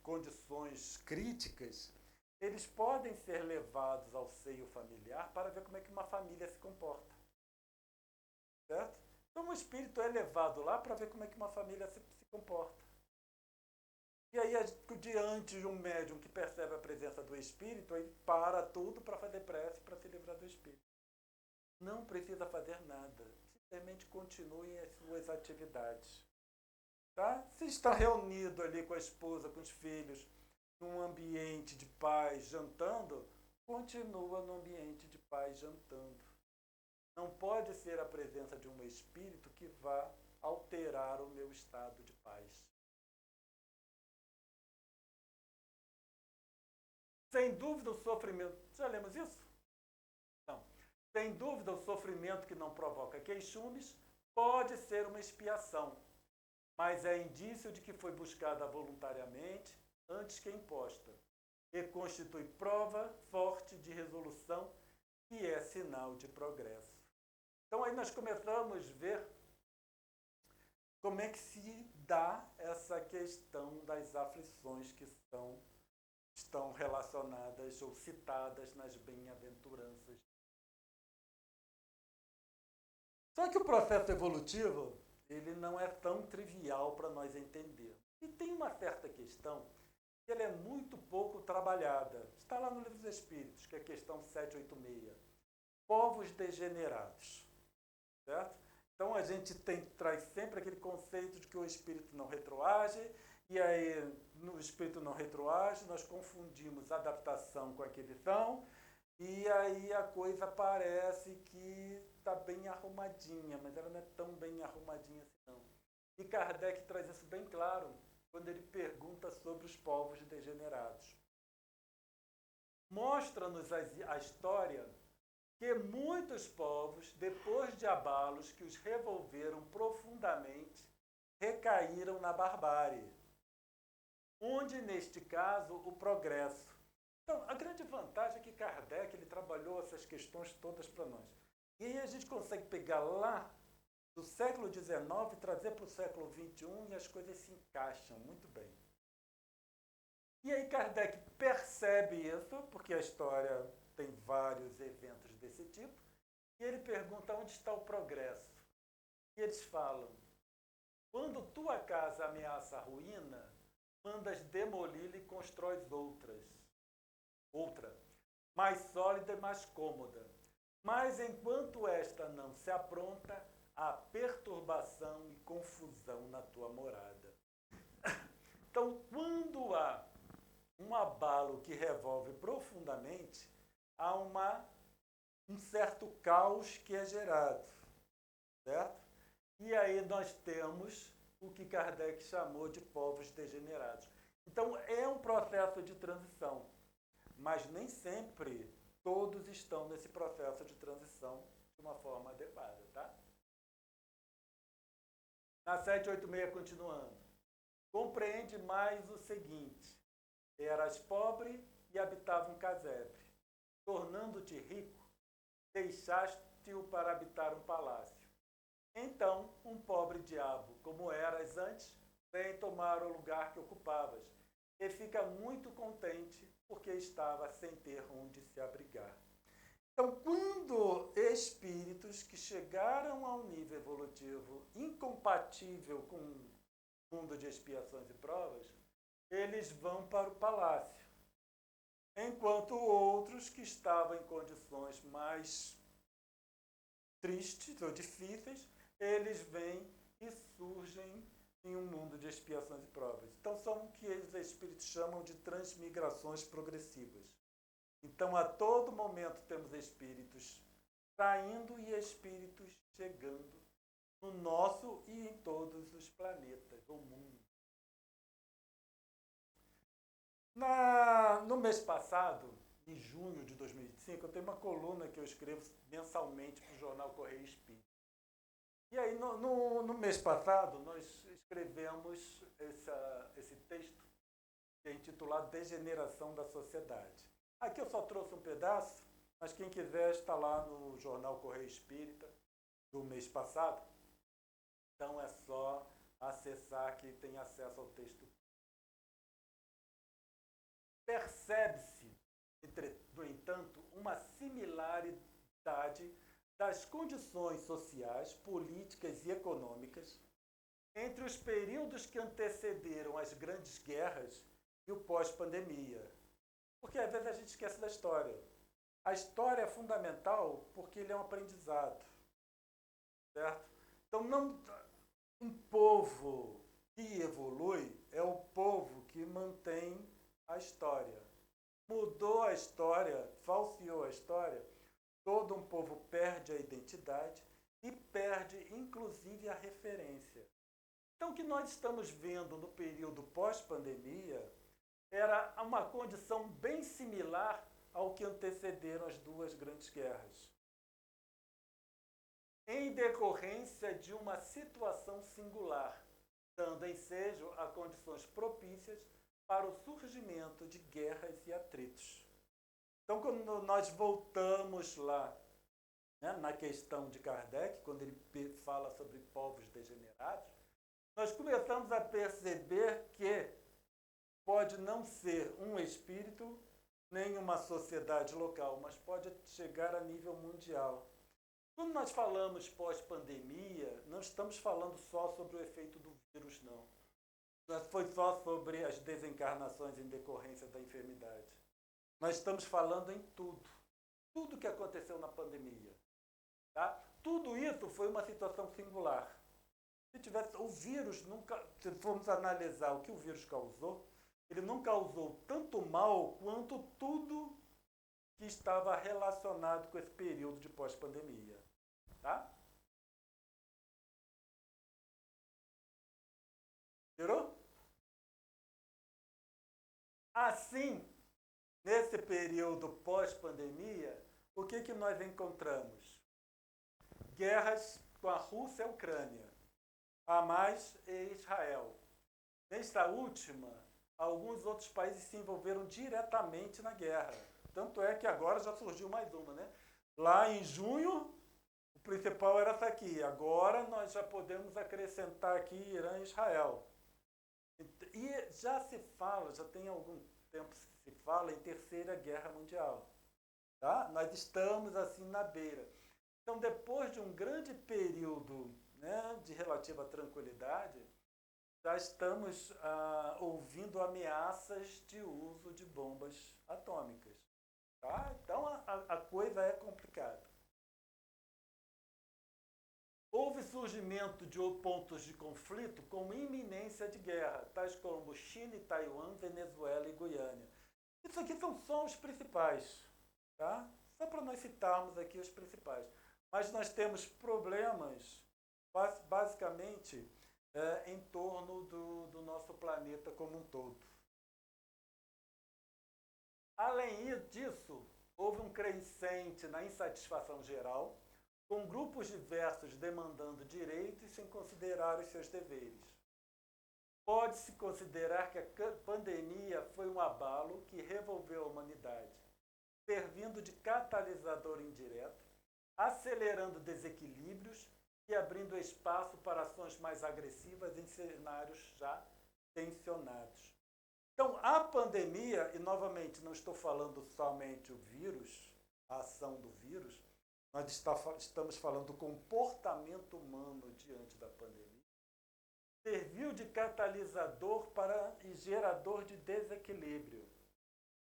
condições críticas, eles podem ser levados ao seio familiar para ver como é que uma família se comporta. Certo? Então, o espírito é levado lá para ver como é que uma família se comporta. E aí, diante de um médium que percebe a presença do espírito, ele para tudo para fazer prece para se livrar do espírito. Não precisa fazer nada. Simplesmente continuem as suas atividades. Tá? Se está reunido ali com a esposa, com os filhos, num ambiente de paz, jantando, continua no ambiente de paz, jantando. Não pode ser a presença de um espírito que vá alterar o meu estado de paz. Sem dúvida o sofrimento... Já lemos isso? Não. Sem dúvida o sofrimento que não provoca queixumes pode ser uma expiação, mas é indício de que foi buscada voluntariamente antes que imposta, e constitui prova forte de resolução e é sinal de progresso. Então aí nós começamos a ver como é que se dá essa questão das aflições que estão relacionadas ou citadas nas bem-aventuranças. Só que o processo evolutivo, ele não é tão trivial para nós entendermos. E tem uma certa questão que ela é muito pouco trabalhada. Está lá no Livro dos Espíritos, que é a questão 786. Povos degenerados. Certo? Então a gente traz sempre aquele conceito de que o espírito não retroage, e aí no espírito não retroage, nós confundimos adaptação com aquisição, e aí a coisa parece que está bem arrumadinha, mas ela não é tão bem arrumadinha assim não. E Kardec traz isso bem claro quando ele pergunta sobre os povos degenerados. Mostra-nos a história que muitos povos, depois de abalos que os revolveram profundamente, recaíram na barbárie, onde, neste caso, o progresso. Então, a grande vantagem é que Kardec ele trabalhou essas questões todas para nós. E aí a gente consegue pegar lá do século XIX, trazer para o século XXI e as coisas se encaixam muito bem. E aí Kardec percebe isso, porque a história tem vários eventos desse tipo, e ele pergunta onde está o progresso. E eles falam, quando tua casa ameaça a ruína, mandas demoli-la e constróis outra, mais sólida e mais cômoda. Mas enquanto esta não se apronta, há perturbação e confusão na tua morada. Então, quando há um abalo que revolve profundamente, há um certo caos que é gerado, certo? E aí nós temos o que Kardec chamou de povos degenerados. Então, é um processo de transição, mas nem sempre todos estão nesse processo de transição de uma forma adequada, tá? Na 786, continuando. Compreende mais o seguinte: eras pobre e habitava um casebre. Tornando-te rico, deixaste-o para habitar um palácio. Então, um pobre diabo, como eras antes, vem tomar o lugar que ocupavas, e fica muito contente porque estava sem ter onde se abrigar. Então, quando espíritos que chegaram a um nível evolutivo incompatível com o mundo de expiações e provas, eles vão para o palácio. Enquanto outros que estavam em condições mais tristes ou difíceis, eles vêm e surgem em um mundo de expiações e provas. Então, são o que os espíritos chamam de transmigrações progressivas. Então, a todo momento temos espíritos saindo e espíritos chegando no nosso e em todos os planetas, o mundo. No mês passado, em junho de 2005, eu tenho uma coluna que eu escrevo mensalmente para o jornal Correio Espírita. E aí, no mês passado, nós escrevemos esse texto que é intitulado Degeneração da Sociedade. Aqui eu só trouxe um pedaço, mas quem quiser está lá no jornal Correio Espírita do mês passado. Então é só acessar que tem acesso ao texto. Percebe-se, no entanto, uma similaridade das condições sociais, políticas e econômicas entre os períodos que antecederam as grandes guerras e o pós-pandemia. Porque às vezes a gente esquece da história. A história é fundamental porque ele é um aprendizado. Certo? Então, um povo que evolui é o povo que mantém a história. Mudou a história, falseou a história, todo um povo perde a identidade e perde, inclusive, a referência. Então, o que nós estamos vendo no período pós-pandemia era uma condição bem similar ao que antecederam as duas grandes guerras, em decorrência de uma situação singular, dando ensejo a condições propícias para o surgimento de guerras e atritos. Então, quando nós voltamos lá, né, na questão de Kardec, quando ele fala sobre povos degenerados, nós começamos a perceber que pode não ser um espírito nem uma sociedade local, mas pode chegar a nível mundial. Quando nós falamos pós-pandemia, não estamos falando só sobre o efeito do vírus, não. Não foi só sobre as desencarnações em decorrência da enfermidade. Nós estamos falando em tudo. Tudo que aconteceu na pandemia. Tá? Tudo isso foi uma situação singular. Se tivesse, o vírus nunca, se formos analisar o que o vírus causou, ele não causou tanto mal quanto tudo que estava relacionado com esse período de pós-pandemia. Tá? Tirou? Assim, nesse período pós-pandemia, o que nós encontramos? Guerras com a Rússia e a Ucrânia, Hamas e Israel. Nesta última, alguns outros países se envolveram diretamente na guerra. Tanto é que agora já surgiu mais uma, né? Lá em junho, o principal era essa aqui. Agora nós já podemos acrescentar aqui Irã e Israel. E já se fala, já tem algum tempo que se fala em Terceira Guerra Mundial. Tá? Nós estamos assim na beira. Então, depois de um grande período, né, de relativa tranquilidade, já estamos ouvindo ameaças de uso de bombas atômicas. Tá? Então, a coisa é complicada. Houve surgimento de pontos de conflito com iminência de guerra, tais como China e Taiwan, Venezuela e Guiana. Isso aqui são só os principais, tá? Só para nós citarmos aqui os principais. Mas nós temos problemas, basicamente, em torno do nosso planeta como um todo. Além disso, houve um crescente na insatisfação geral, com grupos diversos demandando direitos sem considerar os seus deveres. Pode-se considerar que a pandemia foi um abalo que revolveu a humanidade, servindo de catalisador indireto, acelerando desequilíbrios e abrindo espaço para ações mais agressivas em cenários já tensionados. Então, a pandemia, e novamente não estou falando somente o vírus, a ação do vírus, nós estamos falando do comportamento humano diante da pandemia, serviu de catalisador e gerador de desequilíbrio.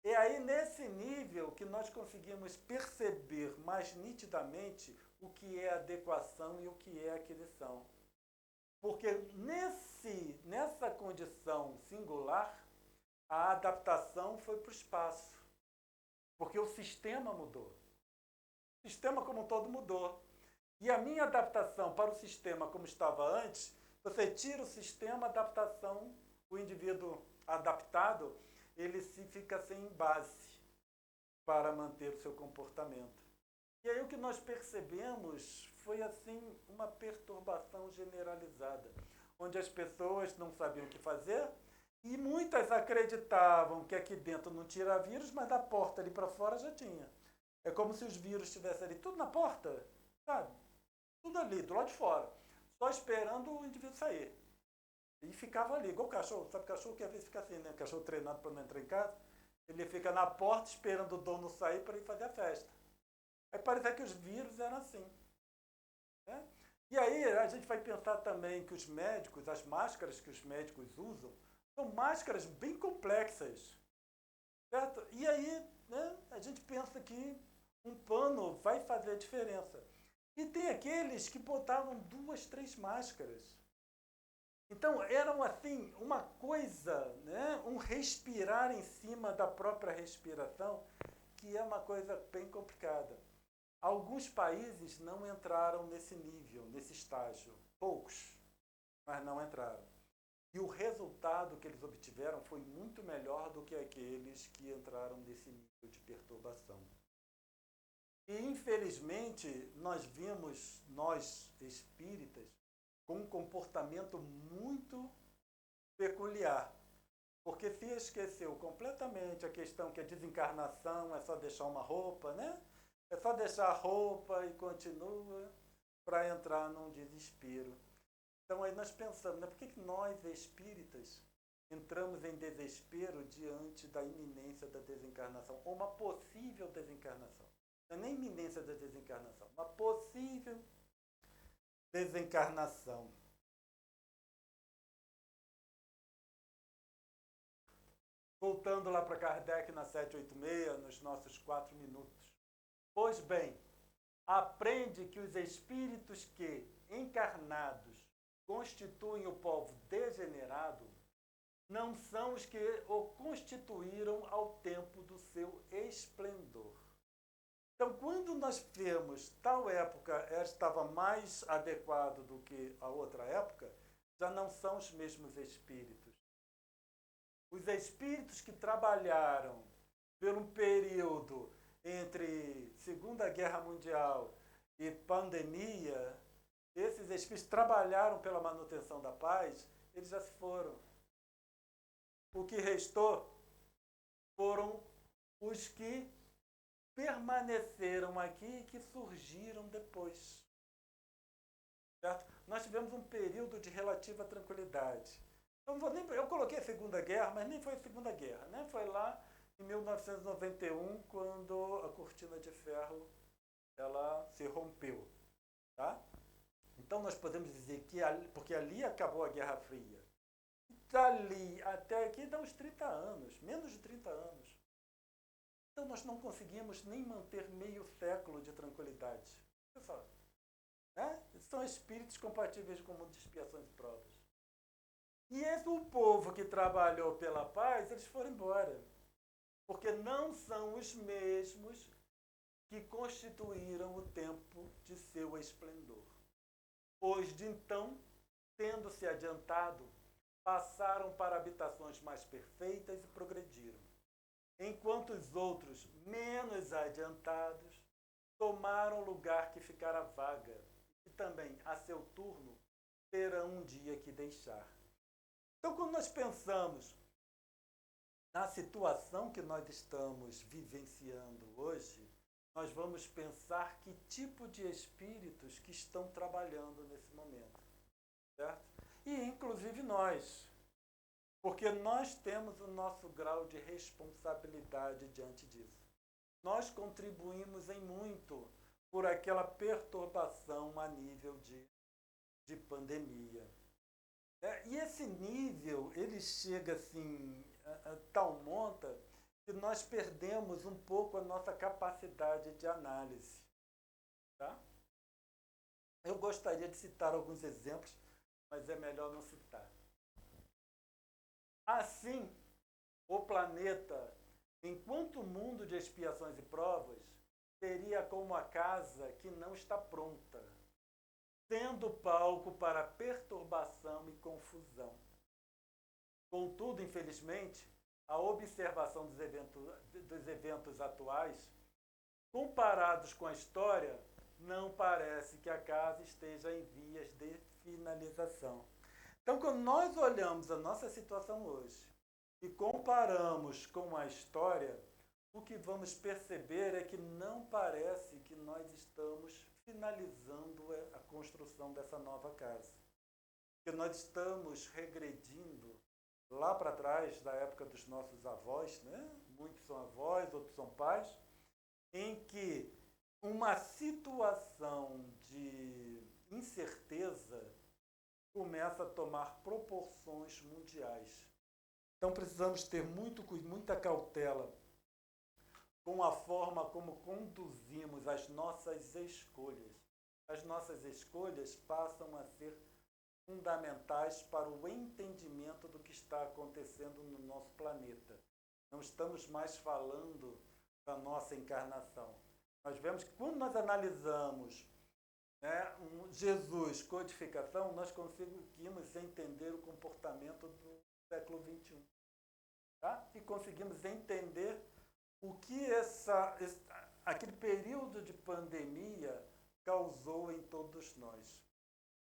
É aí, nesse nível, que nós conseguimos perceber mais nitidamente o que é adequação e o que é aquisição. Porque nessa condição singular, a adaptação foi para o espaço. Porque o sistema mudou. O sistema como um todo mudou. E a minha adaptação para o sistema como estava antes, você tira o sistema, a adaptação, o indivíduo adaptado, ele fica sem base para manter o seu comportamento. E aí o que nós percebemos foi assim uma perturbação generalizada, onde as pessoas não sabiam o que fazer e muitas acreditavam que aqui dentro não tinha vírus, mas da porta ali para fora já tinha. É como se os vírus estivessem ali, tudo na porta, sabe? Tudo ali, do lado de fora, só esperando o indivíduo sair. E ficava ali, igual o cachorro. Sabe o cachorro que às vezes fica assim, né? O cachorro treinado para não entrar em casa. Ele fica na porta esperando o dono sair para ir fazer a festa. Aí parecia que os vírus eram assim. Né? E aí a gente vai pensar também que os médicos, as máscaras que os médicos usam, são máscaras bem complexas. Certo? E aí, né, a gente pensa que um pano vai fazer a diferença. E tem aqueles que botavam 2, 3 máscaras. Então, eram assim, uma coisa, né? Um respirar em cima da própria respiração, que é uma coisa bem complicada. Alguns países não entraram nesse nível, nesse estágio. Poucos, mas não entraram. E o resultado que eles obtiveram foi muito melhor do que aqueles que entraram nesse nível de perturbação. E, infelizmente, nós vimos, nós espíritas, com um comportamento muito peculiar. Porque se esqueceu completamente a questão que a desencarnação é só deixar uma roupa, né? É só deixar a roupa e continua para entrar num desespero. Então aí nós pensamos, né? Por que nós espíritas entramos em desespero diante da iminência da desencarnação? Ou uma possível desencarnação. Não é nem iminência da desencarnação, uma possível desencarnação. Voltando lá para Kardec na 786, nos nossos 4 minutos. Pois bem, aprende que os espíritos que, encarnados, constituem o povo degenerado, não são os que o constituíram ao tempo do seu esplendor. Então, quando nós vemos tal época estava mais adequado do que a outra época, já não são os mesmos espíritos. Os espíritos que trabalharam por um período entre Segunda Guerra Mundial e pandemia, esses espíritos trabalharam pela manutenção da paz, eles já se foram. O que restou foram os que permaneceram aqui e que surgiram depois. Certo? Nós tivemos um período de relativa tranquilidade. Eu coloquei a Segunda Guerra, mas nem foi a Segunda Guerra, né? Foi lá em 1991, quando a cortina de ferro ela se rompeu. Tá? Então nós podemos dizer que, porque ali acabou a Guerra Fria, dali até aqui dá uns 30 anos, menos de 30 anos. Então nós não conseguimos nem manter meio século de tranquilidade. Pessoal, né? São espíritos compatíveis com o mundo de expiações e provas. E esse o povo que trabalhou pela paz, eles foram embora. Porque não são os mesmos que constituíram o tempo de seu esplendor. Pois de então, tendo se adiantado, passaram para habitações mais perfeitas e progrediram. Enquanto os outros, menos adiantados, tomaram lugar que ficara vaga, e também, a seu turno, terão um dia que deixar. Então, quando nós pensamos na situação que nós estamos vivenciando hoje, nós vamos pensar que tipo de espíritos que estão trabalhando nesse momento, certo? E inclusive nós, porque nós temos o nosso grau de responsabilidade diante disso. Nós contribuímos em muito por aquela perturbação a nível de pandemia. E esse nível, ele chega assim, a tal monta, que nós perdemos um pouco a nossa capacidade de análise. Tá? Eu gostaria de citar alguns exemplos, mas é melhor não citar. Assim, o planeta, enquanto mundo de expiações e provas, seria como a casa que não está pronta, sendo palco para perturbação e confusão. Contudo, infelizmente, a observação dos eventos atuais, comparados com a história, não parece que a casa esteja em vias de finalização. Então, quando nós olhamos a nossa situação hoje e comparamos com a história, o que vamos perceber é que não parece que nós estamos finalizando a construção dessa nova casa. Que nós estamos regredindo lá para trás, da época dos nossos avós, né? Muitos são avós, outros são pais, em que uma situação de incerteza começa a tomar proporções mundiais. Então precisamos ter muita cautela com a forma como conduzimos as nossas escolhas. As nossas escolhas passam a ser fundamentais para o entendimento do que está acontecendo no nosso planeta. Não estamos mais falando da nossa encarnação. Nós vemos que quando nós analisamos, né, Jesus, codificação, nós conseguimos entender o comportamento do século XXI. Tá? E conseguimos entender o que aquele período de pandemia causou em todos nós.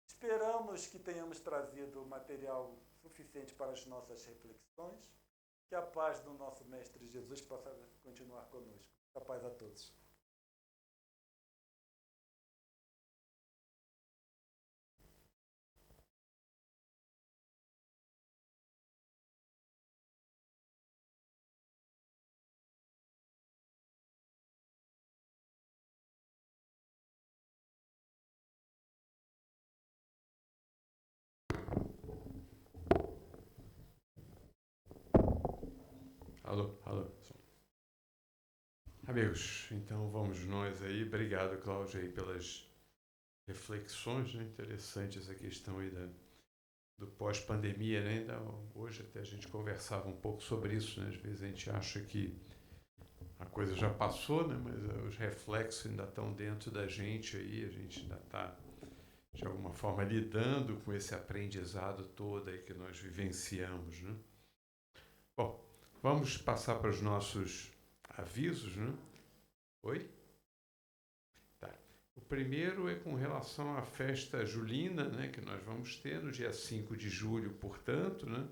Esperamos que tenhamos trazido material suficiente para as nossas reflexões. Que a paz do nosso Mestre Jesus possa continuar conosco. A paz a todos. Alô, alô. Amigos, então vamos nós aí. Obrigado, Cláudio, aí pelas reflexões, né? Interessantes a questão aí do pós-pandemia, né? Ainda hoje até a gente conversava um pouco sobre isso, né? Às vezes a gente acha que a coisa já passou, né? Mas os reflexos ainda estão dentro da gente aí, a gente ainda está, de alguma forma, lidando com esse aprendizado todo aí que nós vivenciamos, né? Bom, vamos passar para os nossos avisos, né? Oi? Tá. O primeiro é com relação à festa julina, né, que nós vamos ter no dia 5 de julho, portanto, né?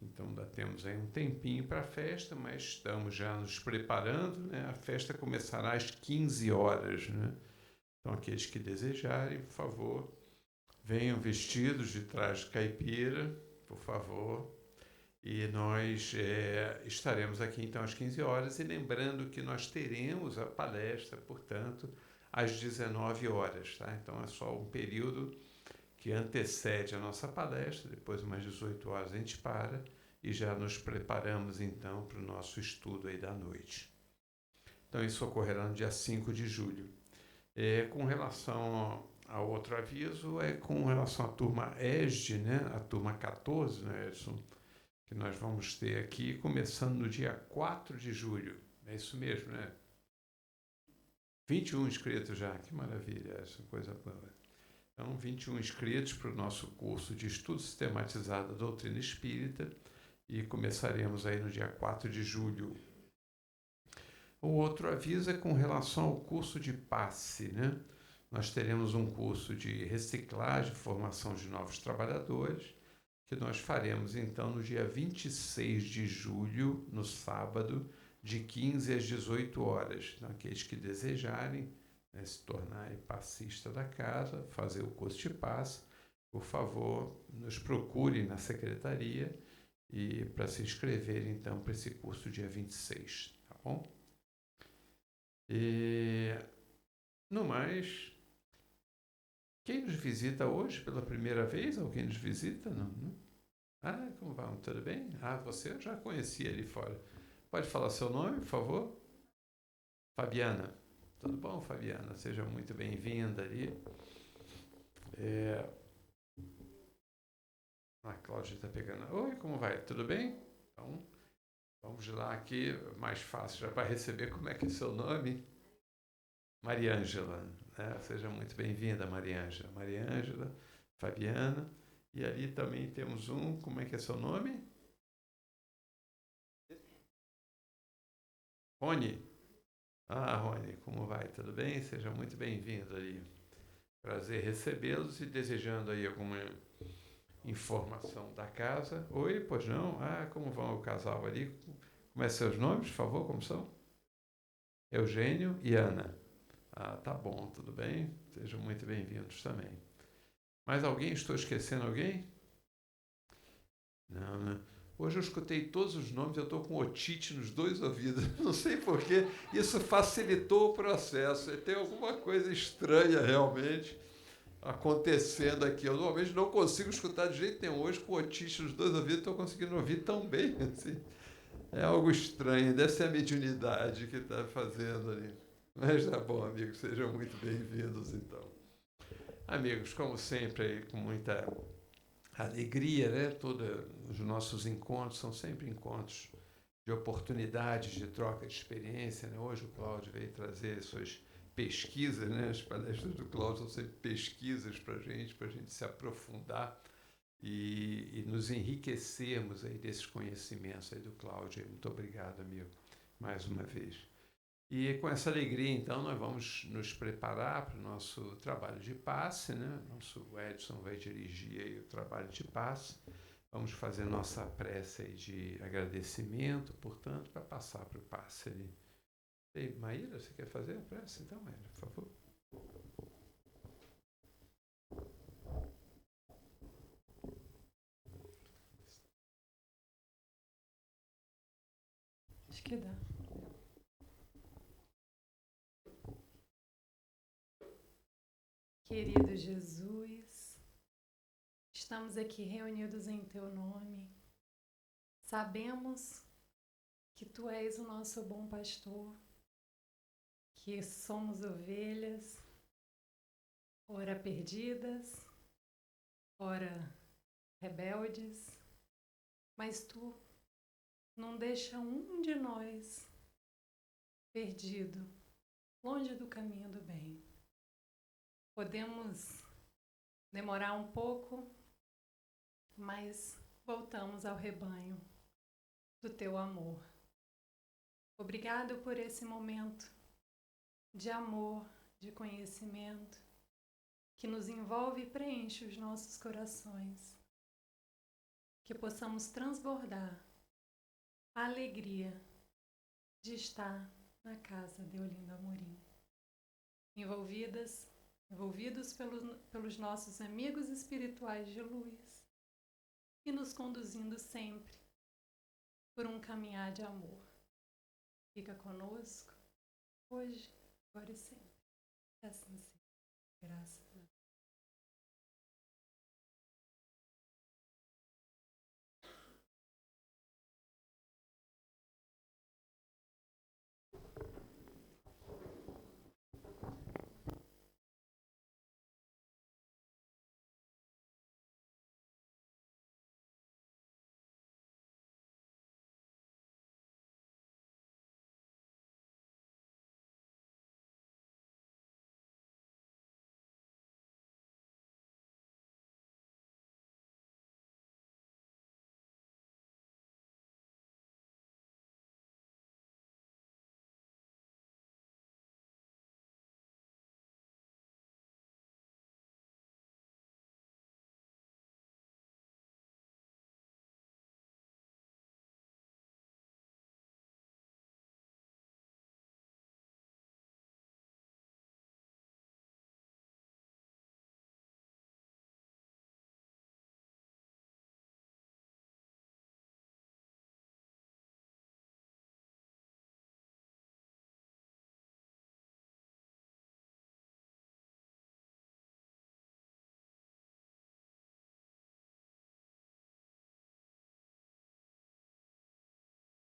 Então, ainda temos aí um tempinho para a festa, mas estamos já nos preparando, né? A festa começará às 15 horas, né? Então, aqueles que desejarem, por favor, venham vestidos de traje caipira, por favor. E nós estaremos aqui, então, às 15 horas. E lembrando que nós teremos a palestra, portanto, às 19 horas, tá? Então, é só um período que antecede a nossa palestra, depois umas 18 horas a gente para e já nos preparamos então para o nosso estudo aí da noite. Então isso ocorrerá no dia 5 de julho. Com relação ao outro aviso, é com relação à turma ESD, né, a turma 14, né, Edson, que nós vamos ter aqui, começando no dia 4 de julho. É isso mesmo, né? 21 inscritos já, que maravilha, essa coisa boa. Então, 21 inscritos para o nosso curso de Estudo Sistematizado da Doutrina Espírita e começaremos aí no dia 4 de julho. O outro aviso é com relação ao curso de passe, né? Nós teremos um curso de reciclagem, formação de novos trabalhadores, que nós faremos então no dia 26 de julho, no sábado, de 15 às 18 horas. Então, aqueles que desejarem, né, se tornar passista da casa, fazer o curso de passe, por favor, nos procure na secretaria e para se inscrever, então, para esse curso dia 26, tá bom? E, no mais, quem nos visita hoje pela primeira vez? Alguém nos visita? Não? Ah, como vai? Tudo bem? Ah, você eu já conhecia ali fora. Pode falar seu nome, por favor? Fabiana. Tudo bom, Fabiana? Seja muito bem-vinda ali. A Cláudia está pegando. Oi, como vai? Tudo bem? Então, vamos lá aqui, mais fácil já para receber. Como é que é seu nome? Mariângela. Né? Seja muito bem-vinda, Mariângela. Mariângela, Fabiana. E ali também temos como é que é seu nome? Rony. Ah, Rony, como vai? Tudo bem? Seja muito bem-vindo ali. Prazer recebê-los e desejando aí alguma informação da casa. Oi, pois não? Ah, como vão o casal ali? Como é seus nomes, por favor? Como são? Eugênio e Ana. Ah, tá bom, tudo bem? Sejam muito bem-vindos também. Mais alguém? Estou esquecendo alguém? Não, né? Hoje eu escutei todos os nomes, eu estou com otite nos 2 ouvidos. Não sei porquê, isso facilitou o processo. Tem alguma coisa estranha realmente acontecendo aqui. Eu normalmente não consigo escutar de jeito nenhum. Hoje, com otite nos 2 ouvidos, estou conseguindo ouvir tão bem. Assim. É algo estranho, deve ser a mediunidade que está fazendo ali. Mas tá bom, amigos, sejam muito bem-vindos, então. Amigos, como sempre, aí, com muita alegria, né? Os nossos encontros são sempre encontros de oportunidades de troca de experiência, né? Hoje o Cláudio veio trazer suas pesquisas, né? As palestras do Cláudio são sempre pesquisas para a gente se aprofundar e nos enriquecermos aí desses conhecimentos aí do Cláudio. Muito obrigado, amigo, mais uma vez. E com essa alegria, então, nós vamos nos preparar para o nosso trabalho de passe, né? Nosso Edson vai dirigir aí o trabalho de passe. Vamos fazer nossa prece aí de agradecimento, portanto, para passar para o passe ali. Ei, Maíra, você quer fazer a prece? Então, Maíra, por favor. Acho que dá. Querido Jesus, estamos aqui reunidos em Teu nome. Sabemos que Tu és o nosso bom pastor, que somos ovelhas, ora perdidas, ora rebeldes, mas Tu não deixa um de nós perdido, longe do caminho do bem. Podemos demorar um pouco, mas voltamos ao rebanho do Teu amor. Obrigado por esse momento de amor, de conhecimento, que nos envolve e preenche os nossos corações. Que possamos transbordar a alegria de estar na casa de Olinda Amorim. Envolvidos pelos nossos amigos espirituais de luz e nos conduzindo sempre por um caminhar de amor. Fica conosco, hoje, agora e sempre. Assim seja. Graças a Deus.